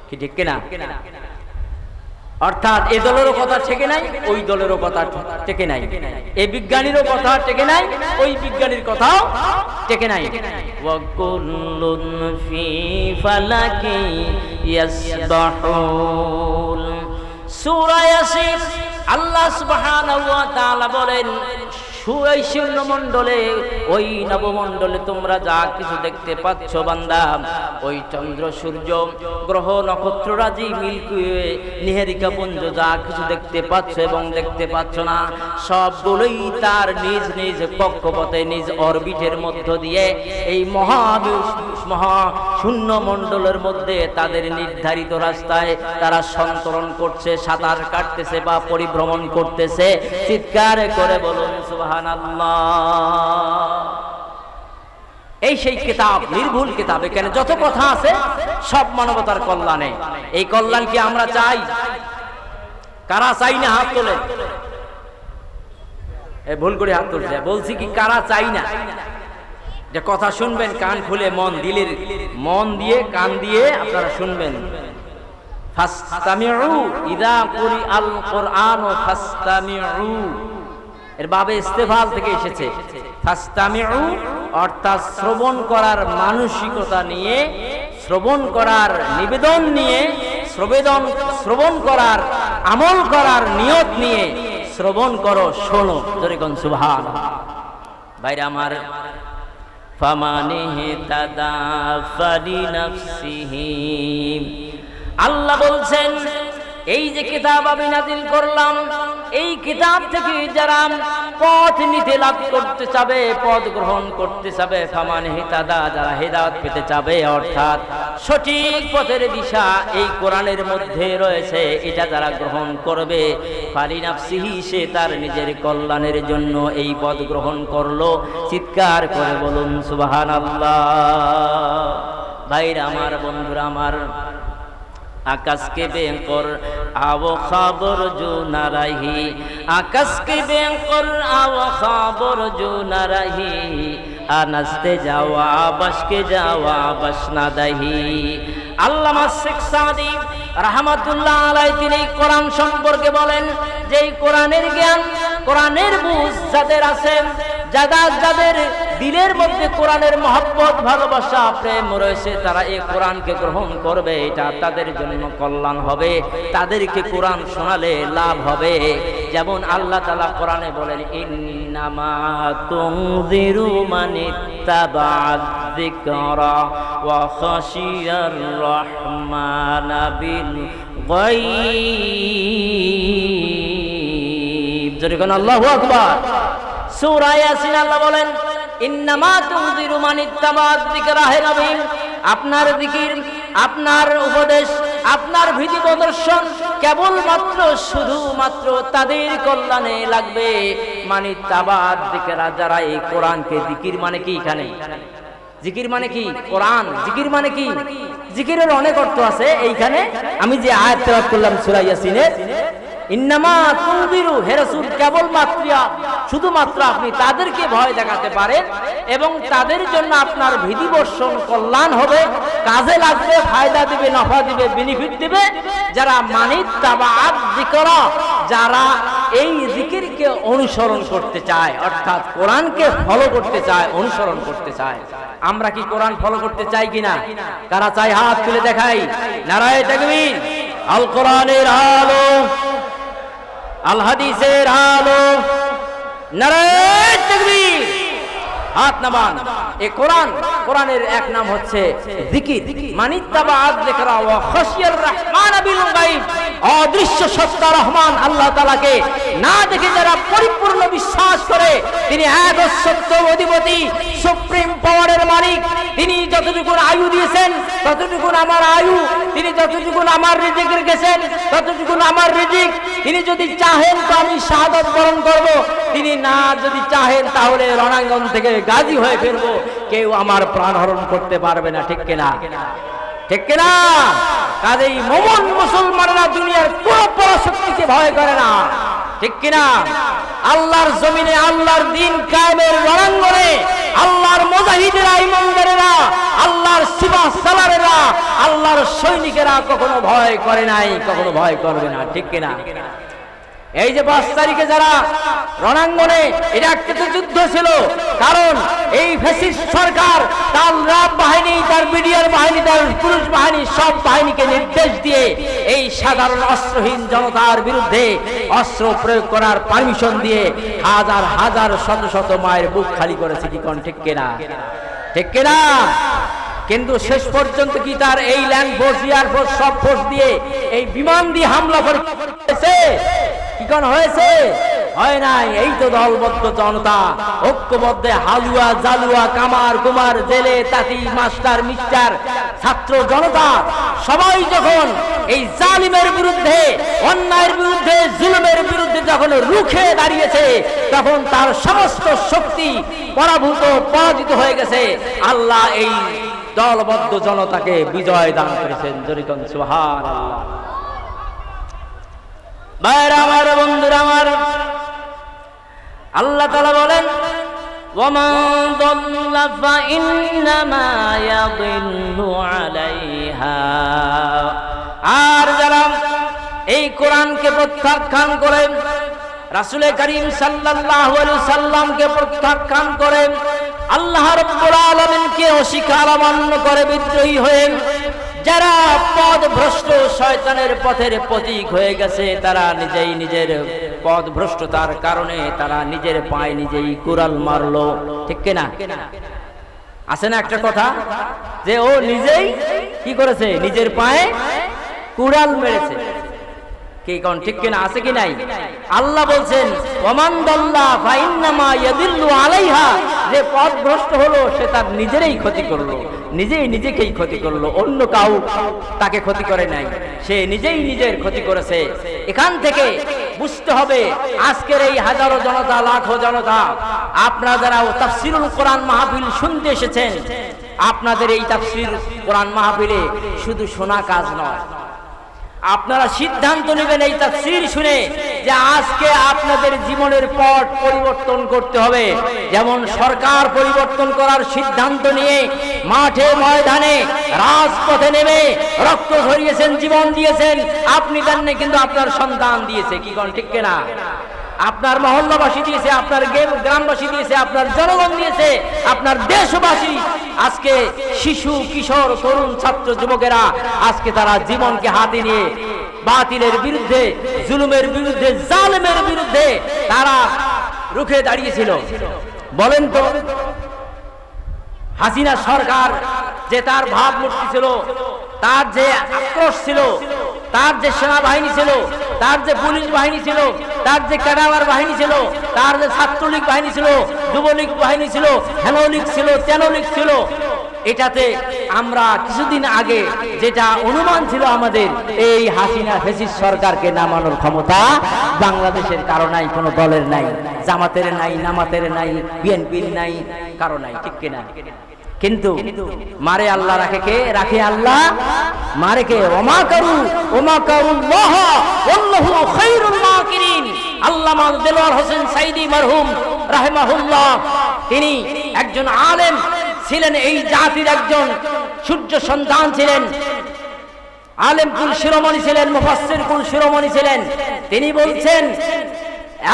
কি ঠিক কিনা? অর্থাৎ এই দলেরও কথা ঠেকে নাই, ওই দলেরও কথা ঠেকে নাই, এই বিজ্ঞানীরও কথা ঠেকে নাই, ওই বিজ্ঞানীর কথাও ঠেকে নাই। ওয়াকুল্লুন ফি ফালাকি ইয়াসবাহুন। সূরা ইয়াসিন আল্লাহ সুবহানাহু ওয়া তাআলা বলেন, ওই শূন্যমণ্ডলে, ওই নবমণ্ডলে তোমরা যা কিছু দেখতে পাচ্ছ বান্দা, ওই চন্দ্র, সূর্য, গ্রহ, নক্ষত্ররাজি, মিল্কি ওয়ে, নিহারিকা পুঞ্জ, যা কিছু দেখতে পাচ্ছ এবং দেখতে পাচ্ছ না, সবগুলোই তার নিজ নিজ কক্ষপথে, নিজ অরবিটের মধ্য দিয়ে এই মহা শূন্যমণ্ডলের মধ্যে তাদের নির্ধারিত রাস্তায় তারা সন্তরণ করছে, সাঁতার কাটতেছে বা পরিভ্রমণ করতেছে। চিৎকার করে বলুন সুবহানাল্লাহ। এই সেই কিতাব, নির্ভুল কিতাব। এখানে যত কথা আছে সব মানবতার কল্যাণে। এই কল্যাণ কি আমরা চাই? কারা চাই না? হাত তোলে। ভুল করে হাত তুলছে। বলছি কি কারা চাই না? যে কথা শুনবেন কান খুলে, মন দিলের, মন দিয়ে, কান দিয়ে আপনারা শুনবেন। ফাসতামিউ ইযা কুরিআল কুরআন ফাসতামিউ, এর বাবে ইস্তেফাল থেকে এসেছে। ফাসতামিউ অর্থাৎ শ্রবণ করার মানসিকতা নিয়ে, শ্রবণ করার নিবেদন নিয়ে, শ্রবণ করার, আমল করার নিয়ত নিয়ে শ্রবণ করো, শোনো। যেরকম সুবহানাল্লাহ। ভাইরা আমার, ফামানিহি তাদা ফালিনাফসিহি, আল্লাহ বলছেন এই যে কিতাব আমি নাযিল করলাম, এই কিতাব থেকে যারা পথ নিতে লাভ করতে চাবে, পথ গ্রহণ করতে চাবে, ফামানিহি তাদা, যারা হেদায়েত পেতে চাবে, অর্থাৎ সঠিক পথের দিশা এই কোরআনের মধ্যে রয়েছে, এটা যারা গ্রহণ করবে, ফালিনাফসিহি, সে তার নিজের কল্যাণের জন্য এই পথ গ্রহণ করলো। চিৎকার করে বলুন সুবহানাল্লাহ। ভাইরা আমার, বন্ধুরা আমার, आकाश के बेंकर आओ खबर जो न रही, आकाश के बेंकर आओ खबर जो न रही, আনাস্তে যাওয়া বাসকে যাওয়া বাস না দাহি। আল্লামা শেখ সাদি রাহমাতুল্লাহ আলাইহি তিনি কোরআন সম্পর্কে বলেন যে এই কোরআনের জ্ঞান, কোরআনের বুঝ যাদের আছে, যাদের দিলের মধ্যে কোরআনের মহব্বত, ভালোবাসা, প্রেম রয়েছে, তারা এই কোরআনকে গ্রহণ করবে, এটা তাদের জন্য কল্যাণ হবে, তাদেরকে কোরআন শোনালে লাভ হবে। যেমন আল্লাহ তাআলা কোরআনে বলেন, ইন্নামা তুনজিরু মানিত্তাবা'আয যিকরা ওয়া খাশিয়ার রাহমানা বিল গায়ব। যেরকম আল্লাহু আকবার। সূরা ইয়াসিন আল্লাহ বলেন, ইন্নামা তুনজিরু মানিত্তাবা'আয যিকরা, হে নবী, আপনার জিকির, আপনার উপদেশ, আপনার ভীতি প্রদর্শন কেবলমাত্র, শুধুমাত্র তাদের কল্যাণে লাগবে। মানিত্তাবা'আয যিকরা, যারা এই কোরআনকে, জিকির মানে কি? এখানে জিকির মানে কি? কোরআন। জিকির মানে কি? জিকিরের অনেক অর্থ আছে। এইখানে আমি যে আয়াত তেলাওয়াত করলাম সূরা ইয়াসিনের, ইন্নামা তুনজিরু, হে রাসূল, কেবলমাত্র, শুধুমাত্র আপনি তাদেরকে ভয় দেখাতে পারেন এবং তাদের জন্য আপনার ভীতি বর্ষণ কল্যাণ হবে, কাজে লাগবে, ফায়দা দিবে, নফা দিবে, বেনিফিট দিবে, যারা মানিত্তাবা'আয যিকরা, যারা এই জিকিরকে অনুসরণ করতে চায়, অর্থাৎ কোরআনকে ফলো করতে চায়, অনুসরণ করতে চায়। আমরা কি কোরআন ফলো করতে চাই কিনা? কারা চাই হাত তুলে দেখাই। নারায়ে তাকবীর। আল কোরআনের আলো, আল হাদিসের আলো, নারায়ে তাকবীর। হাত নামান। এই কোরআনের এক নাম হচ্ছে জিকির। মানিত্তাবা যিকরা ওয়া খাশিয়ার রহমান বিল গায়ব। অদৃশ্য সত্তা রহমান আল্লাহ তাআলাকে না দেখে যারা পরিপূর্ণ বিশ্বাস করে তিনি এক সত্য অধিপতি, সুপ্রিম পাওয়ারের মালিক। তিনি যতটুকু আয়ু দিয়েছেন ততটুকু আমার আয়ু, তিনি যতটুকু আমার রিজিক রেখেছেন ততটুকু আমার রিজিক। তিনি যদি চাহেন তো আমি শাহাদাত বরণ করব, তিনি না যদি চাহেন তাহলে রণাঙ্গন থেকে গাজী হয়ে ফিরবো। কেউ আমার প্রাণ হরণ করতে পারবে না। ঠিক কিনা? ঠিক কিনা? কাজেই মুমিন মুসলমানরা দুনিয়ার কোন পরাশক্তিকে ভয় করে না। ঠিক কিনা? আল্লাহর জমিনে আল্লাহর দ্বীন কায়েমের রণাঙ্গনে আল্লাহর মুজাহিদেরা, ইমানদারেরা, আল্লাহর সিপাহ সালারেরা, আল্লাহর সৈনিকেরা কখনো ভয় করে নাই, কখনো ভয় করবে না। ঠিক কিনা? এই যে 5 তারিখে যারা রণাঙ্গনে, এটা একটা যুদ্ধ ছিল। কারণ এই ফ্যাসিস্ট সরকার তার র্যাব বাহিনী, তার বিডিআর বাহিনী, তার পুলিশ বাহিনী, সব বাহিনীকে নির্দেশ দিয়ে এই সাধারণ অস্ত্রহীন জনতার বিরুদ্ধে অস্ত্র প্রয়োগ করার পারমিশন দিয়ে হাজার হাজার শত শত মায়ের বুক খালি করেছে। কি কোন ঠিক কিনা? ঠিক কিনা? কিন্তু শেষ পর্যন্ত কি তার এই ল্যান্ড ফোর্স, এয়ার ফোর্স, সব ফোর্স দিয়ে এই বিমান দিয়ে হামলা করেছে? কি কোন হয়েছে? হয় নাই। এই তো দলবদ্ধ জনতা ঐক্যবদ্ধে হালুয়া, জালুয়া, কামার, কুমার, জেলে, তাঁতি, মাস্টার, মিস্টার, ছাত্র জনতা সবাই যখন এই জালিমের বিরুদ্ধে, অন্যায়ের বিরুদ্ধে, জুলুমের বিরুদ্ধে যখন রুখে দাঁড়িয়েছে, তখন তার সমস্ত শক্তি পরাজিত হয়ে গেছে। আল্লাহ এই দলবদ্ধ জনতাকে বিজয় দান করেছেন। জরিকন সুবহানাল্লাহ। ভাইরা আমার, বন্ধুরা আমার, আল্লাহ তাআলা বলেন ওয়ামান দাল্লা ফাইন্নামা ইয়াদিল্লু আলাইহা। আর যারা এই কোরআনকে প্রত্যাখ্যান করে, রাসূল করিম সাল্লাল্লাহু আলাইহি সাল্লামকে প্রত্যাখ্যান করে, আল্লাহ রাব্বুল আলামিনকে অস্বীকার অমান্য করে, বিদ্রোহী হয়ে যারা পথভ্রষ্ট, শয়তানের পথের প্রতীক হয়ে গেছে, তারা নিজেই নিজের পথভ্রষ্টতার কারণে তারা নিজের পায়ে নিজেই কুড়াল মারলো। ঠিক কিনা? আছে না একটা কথা যে ও নিজেই কি করেছে? নিজের পায়ে কুড়াল মেরেছে। কি কোন ঠিক কিনা? আছে কি নাই? আল্লাহ বলছেন ওমান দাল্লা ফাইন্নামা ইয়াদিল্লু আলাইহা, যে পথভ্রষ্ট হলো সে তার নিজেরই ক্ষতি করলো, নিজেই নিজেকেই ক্ষতি করলো, অন্য কাউ তাকে ক্ষতি করে নাই, সে নিজেই নিজের ক্ষতি করেছে। এখান থেকে বুঝতে হবে আজকের এই হাজারো জনতা, লাখো জনতা, আপনারা যারা তাফসীরুল কোরআন মাহফিল শুনতে এসেছেন, আপনাদের এই তাফসীর কোরআন মাহফিলে শুধু শোনা কাজ নয়, আপনারা সিদ্ধান্ত নেবেন এই তাফসীর শুনে যে আজকে আপনাদের জীবনের পথ পরিবর্তন করতে হবে। যেমন সরকার পরিবর্তন করার সিদ্ধান্ত নিয়ে মাঠে ময়দানে রাজপথে নেমে রক্ত ঝরিয়েছেন, জীবন দিয়েছেন, আপনি দেননি কিন্তু আপনার সন্তান দিয়েছে। কি কোন ঠিক কিনা? আপনার মহল্লাবাসী দিয়েছে, আপনার গ্রামবাসী দিয়েছে, আপনার জনগণ দিয়েছে, আপনার দেশবাসী। আজকে শিশু, কিশোর, তরুণ, ছাত্র, যুবকেরা আজকে তারা জীবনকে হাতে নিয়ে বাতিলের বিরুদ্ধে, জুলুমের বিরুদ্ধে, জালেমের বিরুদ্ধে তারা রুখে দাঁড়িয়েছিল। বলেন তো, হাসিনা সরকার যে তার ভাবমূর্তি ছিল, তার যে আক্রোশ ছিল, তার যে সেনাবাহিনী ছিল, তার যে পুলিশ বাহিনী ছিল, তার যে ক্যাডার বাহিনী ছিল, তার যে ছাত্রলীগ বাহিনী ছিল, যুবলীগ বাহিনী ছিল, হেনলীগ ছিল, তেনলীগ ছিল, এটাতে আমরা কিছুদিন আগে যেটা অনুমান ছিল আমাদের, এই হাসিনা ফ্যাসিস্ট সরকারকে নামানোর ক্ষমতা বাংলাদেশের কারো নাই, কোনো দলের নাই, জামাতের নাই, নামাতের নাই, বিএনপির নাই, কারো নাই। ঠিক কিনা? কিন্তু মারে আল্লাহ, রাখে কে? রাখে আল্লাহ, মারে কে? ওমা কারুল্লাহ ওয়াল্লাহু খায়রুল মাকিরিন। আল্লামা দেলোয়ার হোসেন সাইদি মারহুম রাহিমাহুল্লাহ, তিনি একজন আলেম ছিলেন, এই জাতির একজন সূর্য সন্তান ছিলেন, আলেম কুল শিরোমণি ছিলেন, মুফাসসির কুল শিরোমণি ছিলেন। তিনি বলছেন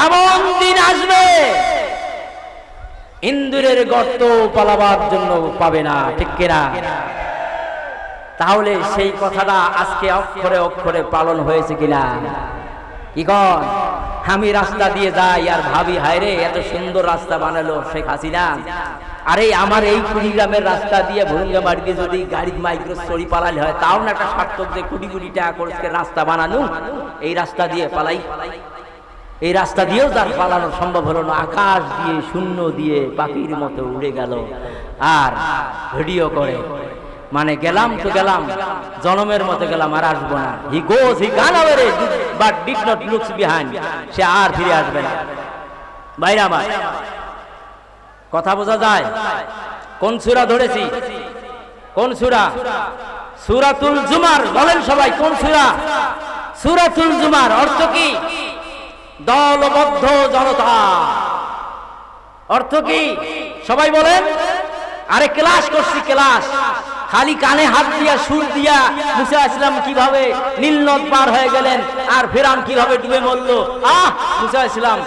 এমন দিন আসবে ইন্দুরের গর্ত পালাবার জন্য পাবে না, ঠিক কিনা? তাহলে সেই কথাটা আজকে অক্ষরে অক্ষরে পালন হয়েছে কিনা? কি কন? আমি রাস্তা দিয়ে যাই আর ভাবি, হায় রে এত সুন্দর রাস্তা বানালো শেখ হাসিনা, আরে আমার এই কুড়িগ্রামের রাস্তা দিয়ে ভুরুঙ্গামারি দিয়ে যদি গাড়ি মাইক্রো চড়ি পালালে হয়, তাও না একটা সার্থক যে কোটি কোটি টাকা করে রাস্তা বানানো, এই রাস্তা দিয়ে পালাই। এই রাস্তা দিয়েও তার পালানো সম্ভব হলো না, আকাশ দিয়ে শূন্য দিয়ে পাখির মতো উড়ে গেল আর ভিডিও করে, মানে গেলাম তো গেলাম, জনমের মতো গেলাম, আর আসবো না। হি goes he gone away but did not looks behind, সে আর ফিরে আসবে না। ভাইরা আমার, কথা বোঝা যায়? কোন সূরা ধরেছি? কোন সূরা? সূরাতুল জুমার। বলেন সবাই কোন সূরা? সূরাতুল জুমার। অর্থ কি? দলবদ্ধ জনতা। অর্থ কি সবাই বলেন? আরে ক্লাস করছি, ক্লাস। খালি কানে হাত দিয়া সুর দিয়া মুসা ইসলাম কিভাবে নীল নদ পার হয়ে গেলেন আর ফেরাউন কিভাবে ডুবে মরল। মুসা ইসলাম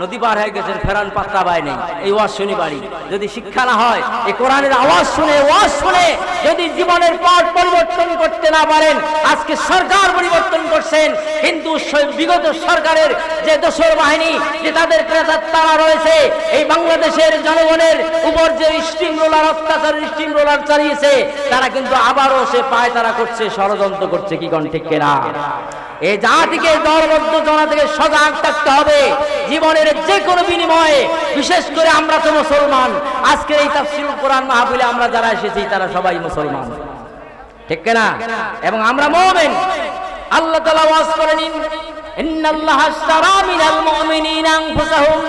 নদী পার হয়ে গেছেন, ফেরাউন পাত্তা পায় নাই। এই ওয়াজ শুনি বাড়ি, যদি শিক্ষা না হয়, এই কোরআনের আওয়াজ শুনে ওয়াজ শুনে যদি জীবনের পথ পরিবর্তন করতে না পারেন, আজকে সরকার পরিবর্তন করছেন, কিন্তু বিগত সরকারের যে দোসর বাহিনী, যে তাদের তারা রয়েছে এই বাংলাদেশের জনগণের উপর যে স্টিম রোলার অত্যাচার, স্টিম রোলার চালিয়েছে, তারা কিন্তু আবারও সে পায় তারা করছে, ষড়যন্ত্র করছে। কি কোন ঠিক কিনা? এই জাতিকে দলবদ্ধ জনা থেকে সজাগ থাকতে হবে জীবনের যে কোনো বিনিময়ে। বিশেষ করে আমরা তো মুসলমান, আজকে এই তাফসীরুল কোরআন মাহফিলে আমরা যারা এসেছি তারা সবাই মুসলমান, ঠিক কিনা? এবং আমরা মুমিন। আল্লাহ তাআলা ওয়াজ করেন, ইন্নাল্লাহা আশতারা মিনাল মুমিনিনা আনফুসাহুম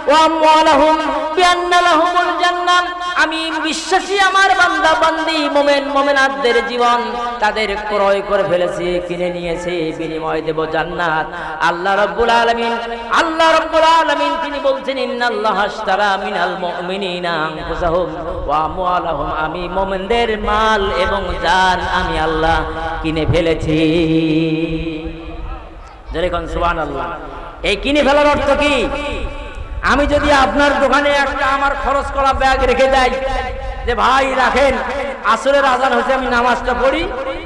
ওয়া আমওয়ালাহুম বিআন্না লাহুমুল জান্নাহ। আমি বিশ্বাসী আমার বান্দা বান্দি মুমিন মুমিনাতদের জীবন তাদের ক্রয় করে ফেলেছি, কিনে নিয়েছে, বিনিময় দেব জান্নাত। আল্লাহ রাব্বুল আলামিন তিনি বলছেন, ইন্নাল্লাহা আশতারা মিনাল মুমিনিনা আনফুসাহুম ওয়া আমওয়ালাহুম। আমি মুমিনদের মাল এবং জান আমি আল্লাহ কিনে ফেলেছি। যেরকম সুবহানাল্লাহ। এই কিনে ফেলার অর্থ কি? আমি যদি আপনার দোকানে একটা আমার খরচ করা ব্যাগ রেখে যাই, যে ভাই রাখেন, আসরের আজান হচ্ছে, আমি নামাজটা পড়ি,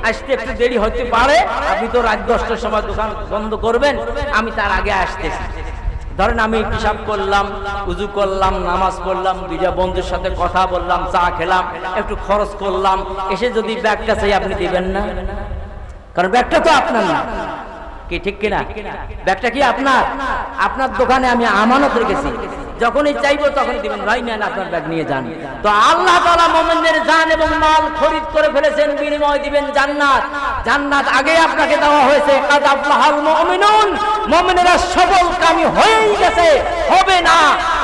আসতে একটু দেরি হতে পারে, আপনি তো রাত 10টার সময় দোকান বন্ধ করবেন, আমি তার আগে আসতেছি। ধরেন আমি পেশাব করলাম, উযু করলাম, নামাজ পড়লাম, দুইটা বন্ধুর সাথে কথা বললাম, চা খেলাম, একটু খরচ করলাম, এসে যদি ব্যাগটা চাই আপনি দিবেন না? কারণ ব্যাগটা তো আপনার না, কি ঠিক কিনা? ব্যাগটা কি আপনার? আপনার দোকানে আমি আমানত রেখেছি, যখনই চাইবো তখন দিবেন, ভাই নেন আপনার ব্যাগ নিয়ে যান। তো আল্লাহ তাআলা মুমিনদের জান এবং মাল খরিদ করে ফেলেছেন, বিনিময় দিবেন জান্নাত। জান্নাত আগে আপনাকে দেওয়া হয়েছে। কাদ আফলাহাল মুমিনুন, মুমিনেরা সফল কামী হয়েই গেছে, হবে না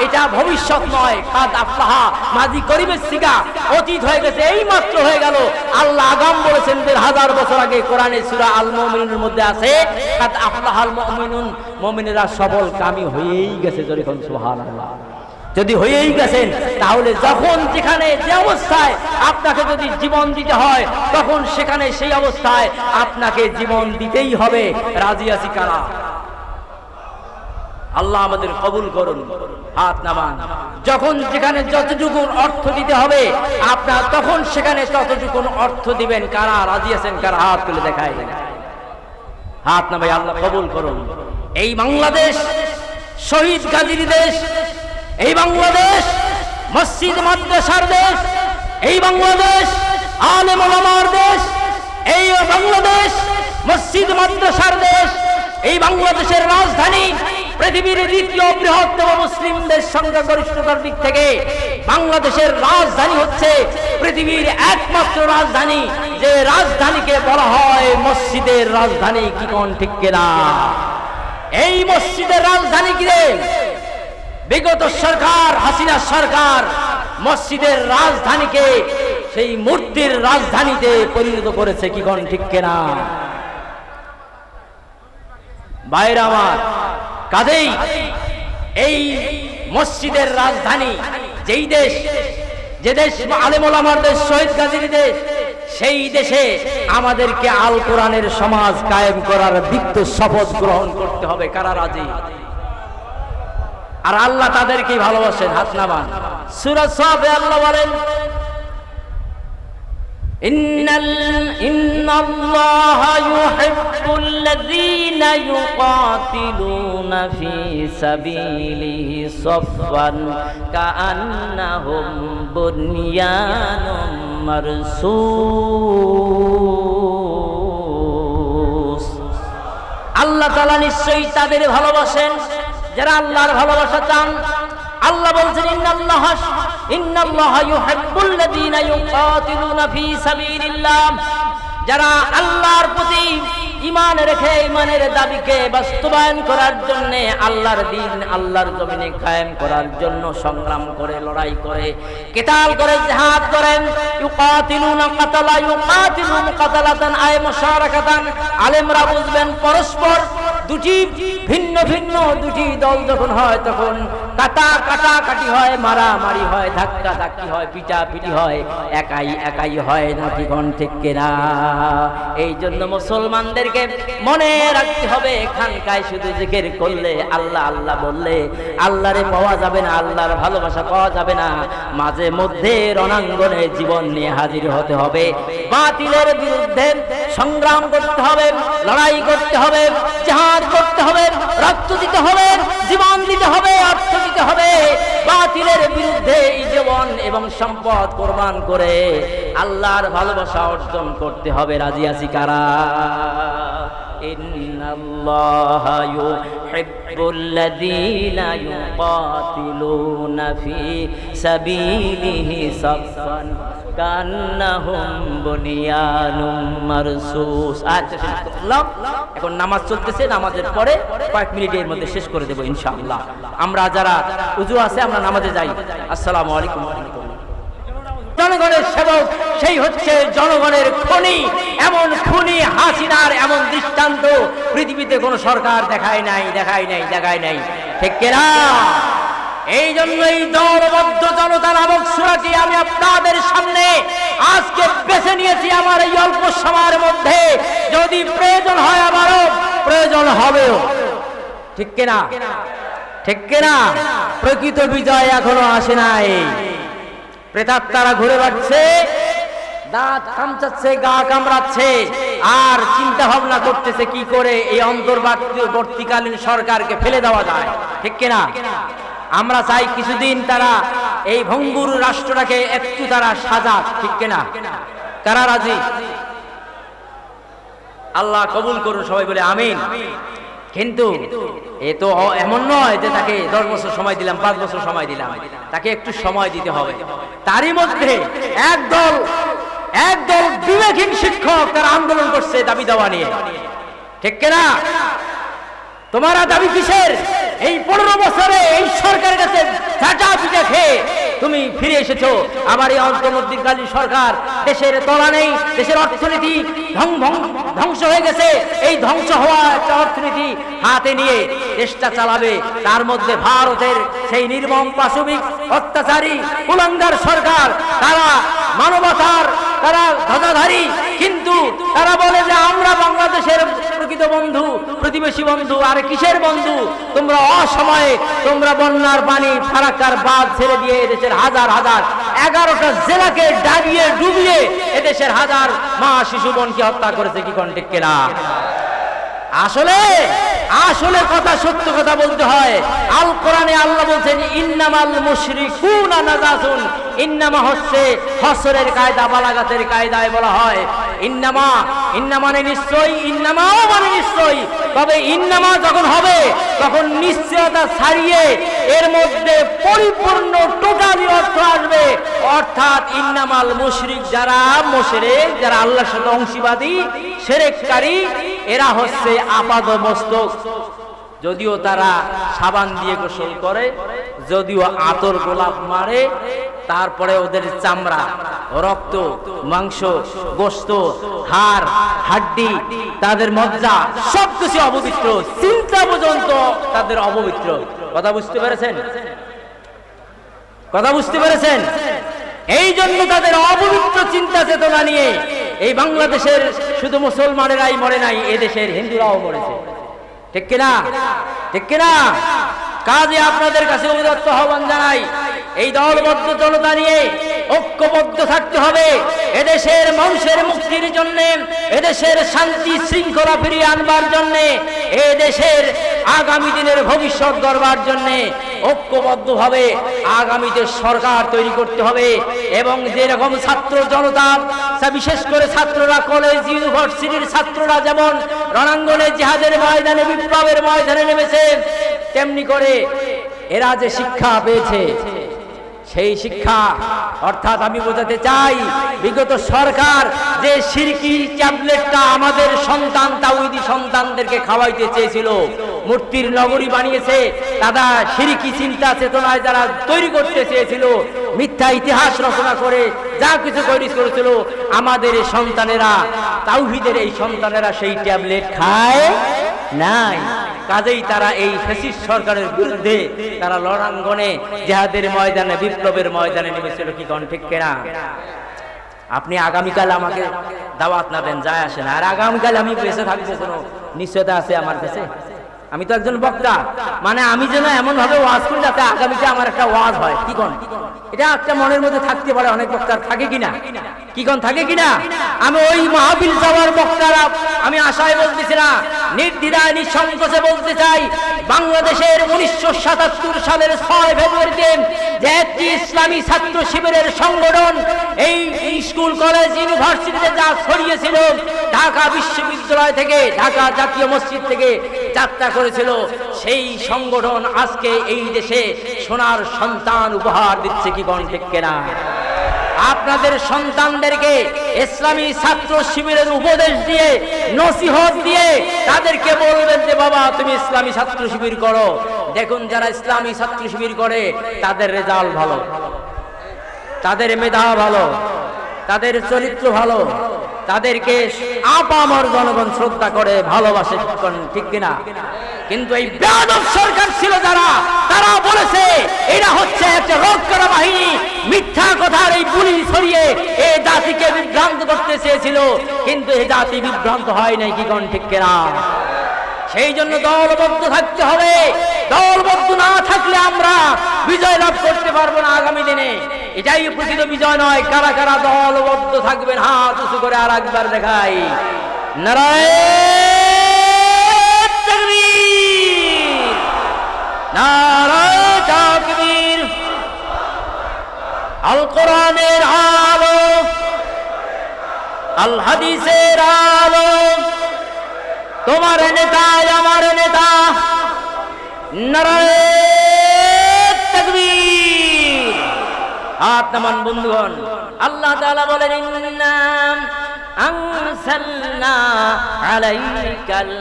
এটা ভবিষ্যৎ নয়। কাদ আফলাহা মাজি করিবের সিগা, অতীত হয়ে গেছে, এই মাত্র হয়ে গেল। আল্লাহ আগাম বলেছেন 1000 বছর আগে কোরআনে সূরা আল মুমিনুনের মধ্যে আছে, কাদ আফলাহাল মুমিনুন, মুমিনেরা সফল কামী হয়েই গেছে। যেরকম সুবহানাল্লাহ। যদি হয়েই গেছেন, তাহলে যখন যেখানে যে অবস্থায় আপনাকে যদি জীবন দিতে হয়, তখন সেখানে সেই অবস্থায় আপনাকে জীবন দিতেই হবে। রাজি আছি কারা? আল্লাহ আমাদের কবুল করুন। হাত নামান। যখন যেখানে যতটুকু অর্থ দিতে হবে আপনার, তখন সেখানে ততটুকু অর্থ দিবেন। কারা রাজি আছেন? কারা হাত তুলে দেখায়? হাত নামাই। আল্লাহ কবুল করুন। এই বাংলাদেশ শহীদ গাজীর দেশ, এই বাংলাদেশ মসজিদ মাদ্রাসার দেশ, এই বাংলাদেশ আলেম ওলামার দেশ, এই বাংলাদেশ মসজিদ মাদ্রাসার দেশ, এই বাংলাদেশের রাজধানী পৃথিবীর দ্বিতীয় বৃহত্তম মুসলিম দেশ সংখ্যাগরিষ্ঠতার দিক থেকে। বাংলাদেশের রাজধানী হচ্ছে পৃথিবীর একমাত্র রাজধানী, যে রাজধানীকে বলা হয় মসজিদের রাজধানী। কি কোন ঠিক কিনা? এই মসজিদের রাজধানী কি রে? বিগত সরকার, হাসিনা সরকার মসজিদের রাজধানীকে সেই মূর্তির রাজধানীতে পরিণত করেছে। কি কোন ঠিক কিনা? ভাইরা আমার, কাজেই এই মসজিদের রাজধানী যেই দেশ, যে দেশ আলেম ওলামার দেশ, শহীদ গাজীর দেশ, সেই দেশে আমাদেরকে আল কোরআনের সমাজ কায়েম করার দীপ্ত শপথ গ্রহণ করতে হবে। কারা রাজি? আর আল্লাহ তাদেরকে ভালোবাসেন। হাত নামান। সূরা সাফে আল্লাহ বলেন, ইন্নাল্লাহা ইউহিব্বুল্লাযীনা ইউকাতিলুনা ফী সাবিলিহি সাফফান কাআন্নাহুম বুনয়ানুম মারসুস। আল্লাহ তাআলা নিশ্চয়ই তাদের ভালোবাসেন যারা আল্লাহর ভালোবাসা চান। আল্লাহ বলছেন, ইন্নাল্লাহা ইউহিব্বুল্লাযীনা ইউকাতিলুনা ফী সাবিলিল্লাহ, যারা আল্লাহর প্রতি ঈমান রেখে ঈমানের দাবিকে বাস্তবায়ন করার জন্য, আল্লাহর দ্বীন আল্লাহর জমিনে কায়েম করার জন্য সংগ্রাম করে, লড়াই করে, কিতাল করে, জিহাদ করেন। ইউকাতিলুনা কাতালা, ইউকাতিলুন কাতালাতান আয় মুশারাকাতান। আলেমরা বুঝবেন, পরস্পর দুটি ভিন্ন ভিন্ন দুটি দল যখন হয় তখন কাটাকাটি হয়, মারামারি হয়, ধাক্কা ধাক্কি হয়, পিটাপিটি হয়, একাই হয় না। কি কোন ঠিক কিনা? এই জন্য মুসলমানদেরকে মনে রাখতে হবে, খানকায় শুধু জিকির করলে, আল্লাহ আল্লাহ বললে আল্লাহরে পাওয়া যাবে না, আল্লাহর ভালোবাসা পাওয়া যাবে না। মাঝে মধ্যে রণাঙ্গনে জীবন নিয়ে হাজির হতে হবে, বাতিলের বিরুদ্ধে সংগ্রাম করতে হবে, লড়াই করতে হবে, জিহাদ করতে হবে, রক্ত দিতে হবে, জীবন দিতে হবে, অর্থ দিতে হবে। বাতিলের বিরুদ্ধে জীবন এবং সম্পদ কোরবান করে আল্লাহর ভালোবাসা অর্জন করতে হবে। রাজি আছি কারা? ইন্নাল্লাহা ইউহিব্বুল্লাযীনা ইউকাতিলুনা ফী সাবিলিহি সাফফান কান্নাহুম বুনিয়ানুম মারসুস। আচ্ছা, এখন নামাজ চলতেছে, নামাজের পরে কয়েক মিনিটের মধ্যে শেষ করে দেব ইনশাআল্লাহ। আমরা যারা উযু আছে আমরা নামাজে যাই। আসসালামু আলাইকুম ওয়া রাহমাতুল্লাহ। জনগণের সেবক সেই হচ্ছে জনগণের খনি। এমন খুনি হাসিনার এমন দৃষ্টান্ত পৃথিবীতে কোন সরকার দেখায় নাই। ঠিক কিনা? এই জন্যই দলবদ্ধ জনতা নামক সূরাটি আমি আপনাদের সামনে আজকে বেছে নিয়েছি। আমার এই অল্প সময়ের মধ্যে যদি প্রয়োজন হয় আবারও প্রয়োজন হবেও। ঠিক কিনা? প্রকৃত বিজয় এখনো আসে নাই। প্রেতাত্মারা ঘুরে বেড়াচ্ছে, দাঁত কামচাচ্ছে, গা কামড়াচ্ছে, আর চিন্তা ভাবনা করতেছে কি করে এই অন্তর্বর্তীকালীন সরকারকে ফেলে দেওয়া যায়। ঠিক কিনা? আমরা চাই কিছুদিন তারা এই ভঙ্গুর রাষ্ট্রটাকে একটু তারা সাজাক। ঠিক কিনা? কারা রাজি? আল্লাহ কবুল করুন, সবাই বলে আমিন। কিন্তু এ তো এমন নয় যে তাকে 10 বছর সময় দিলাম, 5 বছর সময় দিলাম। তাকে একটু সময় দিতে হবে। তারই মধ্যে একদল বিবেকহীন শিক্ষক তারা আন্দোলন করছে দাবি দেওয়া নিয়ে। ঠিক কিনা? তোমারা দাবি কিসের? এই 15 বছরে এই সরকারের কাছে ঝাঁটা পিটা খেয়ে তুমি ফিরে এসেছো। আবার এই অন্তর্বর্তীকালীন সরকার, দেশের তলা নেই, দেশের অর্থনীতি ধ্বংস হয়ে গেছে। এই ধ্বংস হওয়া একটা অর্থনীতি হাতে নিয়ে দেশটা চালাবে। তার মধ্যে ভারতের সেই নির্মম পাশবিক অত্যাচারী কুলাঙ্গার সরকার, তারা মানবতার তারা ধ্বজাধারী, কিন্তু তারা বলে যে আমরা বাংলাদেশের প্রকৃত বন্ধু, প্রতিবেশী বন্ধু। আর কিসের বন্ধু? তোমরা অসময়ে তোমরা বন্যার পানি ফারাক্কার বাঁধ ছেড়ে দিয়ে এদেশের হাজার 11টা জেলাকে ডুবিয়ে এদেশের হাজার মা শিশু বোনকে হত্যা করেছে। কি কোন ঠিক কিনা? আসলে কথা, সত্য কথা বলতে হয়। আল কোরআনে আল্লাহ বলছেন, ইন্নামাল মুশরিকুনা নাজাসুন। ইন্নামা হচ্ছে হসরের কায়দা, বালাগাতের কায়দায় বলা হয় ইন্নামা মানে নিশ্চয়ই, ইন্নামাও মানে নিশ্চয়ই। তবে ইন্নামা যখন হবে তখন নিশ্চয়তা ছাড়িয়ে এর মধ্যে পরিপূর্ণ টোটালি অর্থ আসবে। অর্থাৎ ইন্নামাল মুশরিক, যারা মুশরিক, যারা আল্লাহর সাথে অংশীবাদী, শিরককারী, এরা হচ্ছে আপাদমস্তক। যদিও তারা সাবান দিয়ে গোসল করে, যদিও আতর গোলাপ মারে, তারপরে ওদের চামড়া, রক্ত, মাংস, গোশত, হাড়, হাড্ডি, তাদের মজ্জা সবকিছু অপবিত্র। চিন্তা পর্যন্ত তাদের অপবিত্র। কথা বুঝতে পেরেছেন? এই জন্য তাদের অপবিত্র চিন্তা চেতনা নিয়ে এই বাংলাদেশের শুধু মুসলমানেরাই মরে নাই, এদেশের হিন্দুরাও মরেছে। ঠিক কিনা? কাজে আপনাদের কাছে অনুরোধ আহ্বান জানাই, এই দলবদ্ধ জনতা নিয়ে ঐক্যবদ্ধ থাকতে হবে। এদেশের মানুষের মুক্তির জন্য, এদেশের শান্তি শৃঙ্খলা ফিরিয়ে আনবার জন্য, এদেশের আগামী দিনের ভবিষ্যৎ গড়বার জন্য ঐক্যবদ্ধভাবে আগামীতে সরকার তৈরি করতে হবে। এবং যেরকম ছাত্র জনতা, বিশেষ করে ছাত্ররা, কলেজ ইউনিভার্সিটির ছাত্ররা যেমন রণাঙ্গনে জিহাদের ময়দানে বিপ্লবের ময়দানে নেমেছে, তেমনি করে এরা যে শিক্ষা পেয়েছে, সেই শিক্ষা অর্থাৎ আমি বোঝাতে চাই, বিগত সরকার যে শিরকি ট্যাবলেটটা আমাদের সন্তান তাওহীদি সন্তানদেরকে খাওয়াইতে চেয়েছিল, মূর্তির নগরী বানিয়েছে, তারা শিরকি চিন্তা চেতনায় যারা তৈরি করতে চেয়েছিল, মিথ্যা ইতিহাস রচনা করে যা কিছু তৈরি করেছিল, আমাদের এই সন্তানেরা, তাওহীদের এই সন্তানেরা সেই ট্যাবলেট খায় নাই। কাজেই তারা এই ফ্যাসিস্ট সরকারের বিরুদ্ধে তারা রণাঙ্গনে জিহাদের ময়দানে বিপ্লবের ময়দানে নেমেছিল। কি কোন ঠিক কিনা? আপনি আগামীকাল আমাকে দাওয়াত না দেন, যায় আসে না। আর আগামীকাল আমি বেঁচে থাকবো কোনো নিশ্চয়তা আছে আমার কাছে? আমি তো একজন বক্তা, মানে আমি যেন এমন ভাবে ওয়াজ করি যাতে আগামীতে আমার একটা ওয়াজ হয়। কি কোন? এটা একটা মনের মধ্যে থাকতে পারে, অনেক বক্তার থাকে কিনা? কি কোন থাকে কিনা? আমি ওই মাহফিল যাওয়ার বক্তারা আমি আশায় বলতেছি না, নির্দ্বিধায় নিঃসংকোচে বলতে চাই, বাংলাদেশের 1977 সালের 6 ফেব্রুয়ারিতে যে একটি ইসলামী ছাত্র শিবিরের সংগঠন এই স্কুল কলেজ ইউনিভার্সিটিতে যা ছড়িয়েছিল, ঢাকা বিশ্ববিদ্যালয় থেকে, ঢাকা জাতীয় মসজিদ থেকে যাত্রা করেছিল, সেই সংগঠন আজকে এই দেশে সোনার সন্তান উপহার দিচ্ছে। কি কোন ঠিক কিনা? আপনাদের সন্তানদেরকে ইসলামী ছাত্র শিবিরের উপদেশ দিয়ে, নসিহত দিয়ে তাদেরকে বলবেন যে বাবা তুমি ইসলামী ছাত্র শিবির করো। দেখুন যারা ইসলামী ছাত্র শিবির করে তাদের রেজাল্ট ভালো, তাদের মেধা ভালো, তাদের চরিত্র ভালো, তাদেরকে আপামর জনগণ শ্রদ্ধা করে, ভালোবাসে। ঠিক কিনা? কিন্তু এই বেয়াদব সরকার ছিল যারা, তারা বলেছে এরা হচ্ছে একটা রোগ করা বাহিনী, মিথ্যা কথার এই বুলি ছড়িয়ে এই জাতিকে বিভ্রান্ত করতে চেয়েছিল, কিন্তু এই জাতি বিভ্রান্ত হয় নাই। কি কোন ঠিক কিনা? সেই জন্য দলবদ্ধ থাকতে হবে। দলবদ্ধ না থাকলে আমরা বিজয় লাভ করতে পারবো না আগামী দিনে। এটাই প্রকৃত বিজয় নয়। কারা কারা দলবদ্ধ থাকবেন হাত উঁচু করে আর একবার দেখাই। নারায়ে তাকবীর, নারায়ে তাকবীর। আল কোরআনের আলো, আল হাদিসের আলো, তোমার নেতা আমার নেতা। নারায়ে তাকবীর। হাত নামান বন্ধুগণ। আল্লাহ তাআলা বলেন ইন্না আনসালনা আলাইকাল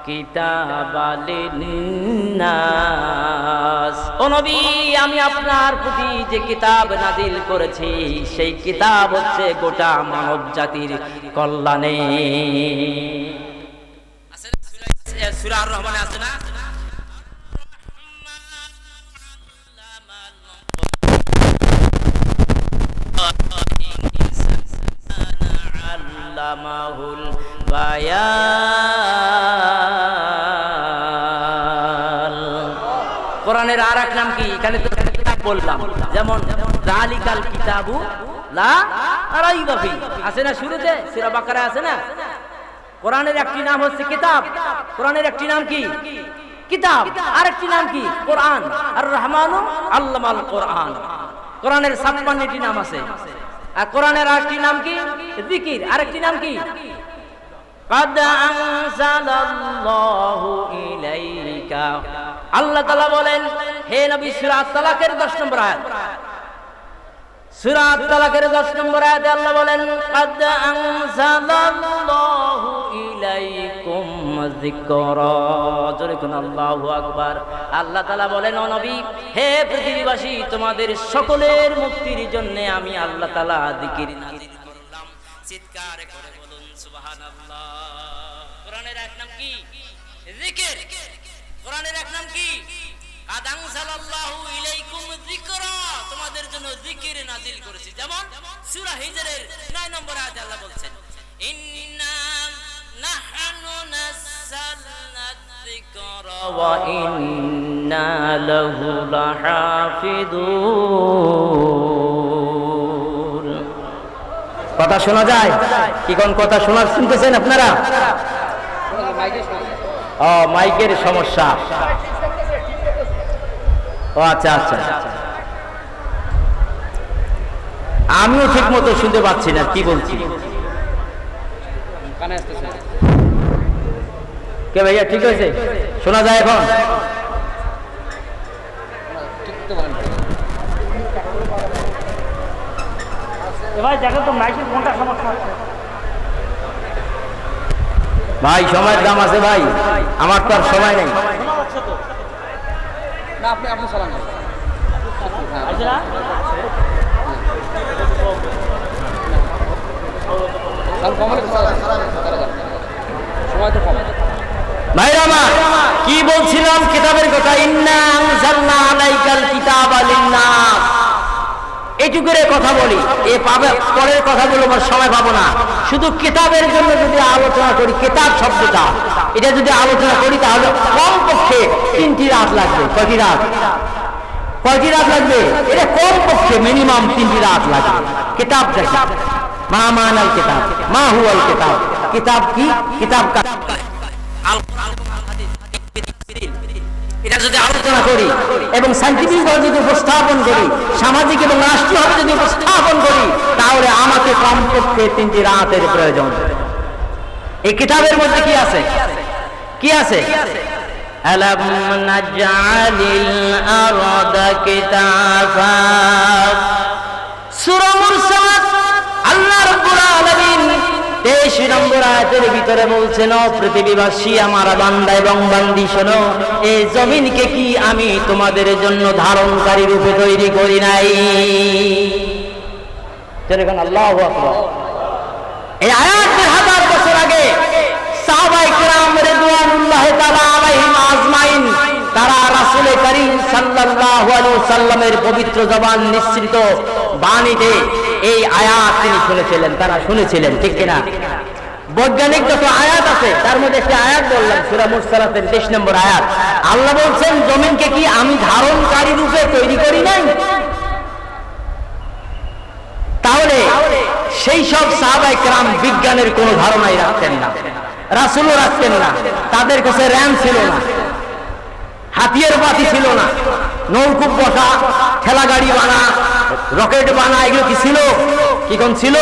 কিতাবা লিন্নাস। ও নবী, আমি আপনার প্রতি যে কিতাব নাজিল করেছি সেই কিতাব হচ্ছে গোটা মানব জাতির কল্যাণে। সূরা আর রহমানে আছে না? আল্লামাহুল বায়ান। কোরআনের আর এক নাম কি? এখানে তো কিতাব বললাম, যেমন যালিকাল কিতাবু লা রাইবা ফি আছে না শুরুতে? সূরা বাকারা আছে না? কোরআনের একটি নাম হচ্ছে কিতাব। কোরআনের একটি নাম কি? কিতাব। আরেকটি নাম কি? কোরআন। আর রহমানু আল্লামাল কোরআন। কোরআনের 56টি নাম আছে। আর কোরআনের আরেকটি নাম কি? জিকির। আরেকটি নাম কি? قد أنزل الله إليك। আল্লাহ তাআলা বলেন হে নবী, সূরা তালাকের 10 নম্বর আয়াত, সূরা তালাকের 10 নম্বর আয়াতে আল্লাহ বলেন قد أنزل الله إليكم যিকরা। জোরে কোন আল্লাহু আকবার। আল্লাহ তাআলা বলেন ও নবী, হে পৃথিবীবাসী, তোমাদের সকলের মুক্তির জন্য আমি আল্লাহ তাআলা জিকির নাযিল করলাম। চিৎকার করে বলুন সুবহানাল্লাহ। কোরআনের এক নাম কি? জিকির। কোরআনের এক নাম কি? قد أنزل الله إليكم যিকরা। তোমাদের জন্য জিকির নাযিল করেছি। যেমন সূরা হিজরের 9 নম্বর আয়াতে আল্লাহ বলছেন ইন্না নাহনু নাযালনা যিকরা وإنا له لحافظون। কথা শোনা যায় কি? কোন কথা শোনার শুনতেছেন আপনারা? ও মাইকের সমস্যা। ও আচ্ছা আচ্ছা, আমিও ঠিক মতো শুনতে পাচ্ছি না কি বলছি। কে ভাইয়া ঠিক হয়েছে? শোনা যায় এখন? ভাই দেখো তো মাইকের কোনটা সমস্যা হচ্ছে। ভাই সময়ের দাম আছে ভাই, আমার তো আর সময় নেই। ভাইরা আমার কি বলছিলাম? কিতাবের কথা। ইন্না আনজালনা আলাইকাল কিতাবা লিন-নাস, এইটুকুরে কথা বলি। এ পাবে পরের কথাগুলো আমার সময় পাবো না। শুধু কিতাবের জন্য যদি আলোচনা করি, কিতাব শব্দটা এটা যদি আলোচনা করি তাহলে কমপক্ষে 3টি রাত লাগবে। কয়টি রাত? কয়টি রাত লাগবে? এটা কমপক্ষে মিনিমাম 3টি রাত লাগবে। কিতাব দেখি মা মানাল কিতাব, মা হুয়াল কিতাব। কিতাব কি? কিতাব এটা যদি আলোচনা করি এবং সায়েন্টিফিক ভাবে যদি উপস্থাপন করি, সামাজিক এবং রাষ্ট্রীয়ভাবে যদি উপস্থাপন করি, তাহলে আমাকে কমপক্ষে 3টি রাতের প্রয়োজন। এই কিতাবের মধ্যে কি আছে? কি আছে? আলাম নাজআলিল আরদা কিতাফা। সূরা মুরসালাত আল্লাহ রাব্বুল আলামিন 23 নম্বর আয়াতের ভিতরে বলছেন, ও পৃথিবীবাসী, আমার বান্দা এবং বান্দি শোনো, এই জমিনকে কি আমি তোমাদের জন্য ধারণকারী রূপে তৈরি করি নাই? যেরকম আল্লাহু আকবার। এই আয়াতের 1000 বছর আগে সাহাবায়ে কেরাম রিদওয়ানুল্লাহি তাআলা আলাইহিম আজমাইন তারা রাসূল করিম সাল্লাল্লাহু আলাইহি ওয়াসাল্লামের পবিত্র জবান নিঃসৃত বাণীতে এই আয়াত তিনি শুনেছিলেন, তারা শুনেছিলেন, ঠিক কিনা? বৈজ্ঞানিক যত আয়াত আছে তার মধ্যে একটা আয়াত বললাম, সূরা মুরসালাতের 23 নম্বর আয়াত। আল্লাহ বলছেন, জমিনকে কি আমি ধারণকারী রূপে তৈরি করি নাই? তাহলে সেই সব সাহাবায়ে কেরাম বিজ্ঞানের কোনো ধারণাই রাখতেন না, রাসূলও রাখতেন না। তাদের কাছে র্যাম ছিল না, হাতিয়ার বাতি ছিল না, নৌকো বসা, ঠেলা গাড়ি বানা, রকেট বানা, এগুলো কি ছিল? কি কোন ছিল?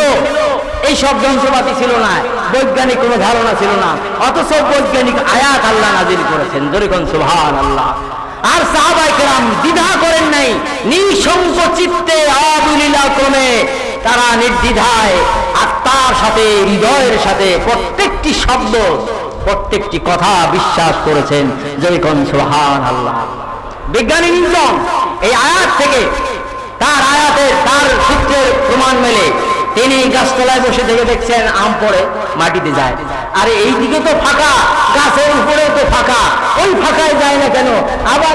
এই সব যন্ত্রপাতি ছিল না, বৈজ্ঞানিক কোনো ধারণা ছিল না। অথচ বৈজ্ঞানিক আয়াত আল্লাহ নাযিল করেছেন। জোরে কোন সুবহানাল্লাহ। আর সাহাবায়ে কেরাম দ্বিধা করেন নাই, নিঃসংক চিত্তে অবিলীলা ক্রমে তারা নির্দ্বিধায় আত্মার সাথে, হৃদয়ের সাথে প্রত্যেকটি শব্দ, প্রত্যেকটি কথা বিশ্বাস করেছেন। জয় কোন সুবহানাল্লাহ। বিজ্ঞানী নিউটন এই আয়াত থেকে তার সূত্রের প্রমাণ মেলে। তিনি গাছতলায় বসে থেকে দেখছেন আম পড়ে মাটিতে যায়, আরে এই দিকে তো ফাঁকা, গাছের উপরে তো ফাঁকা, ওই ফাঁকায় যায় না কেন? আবার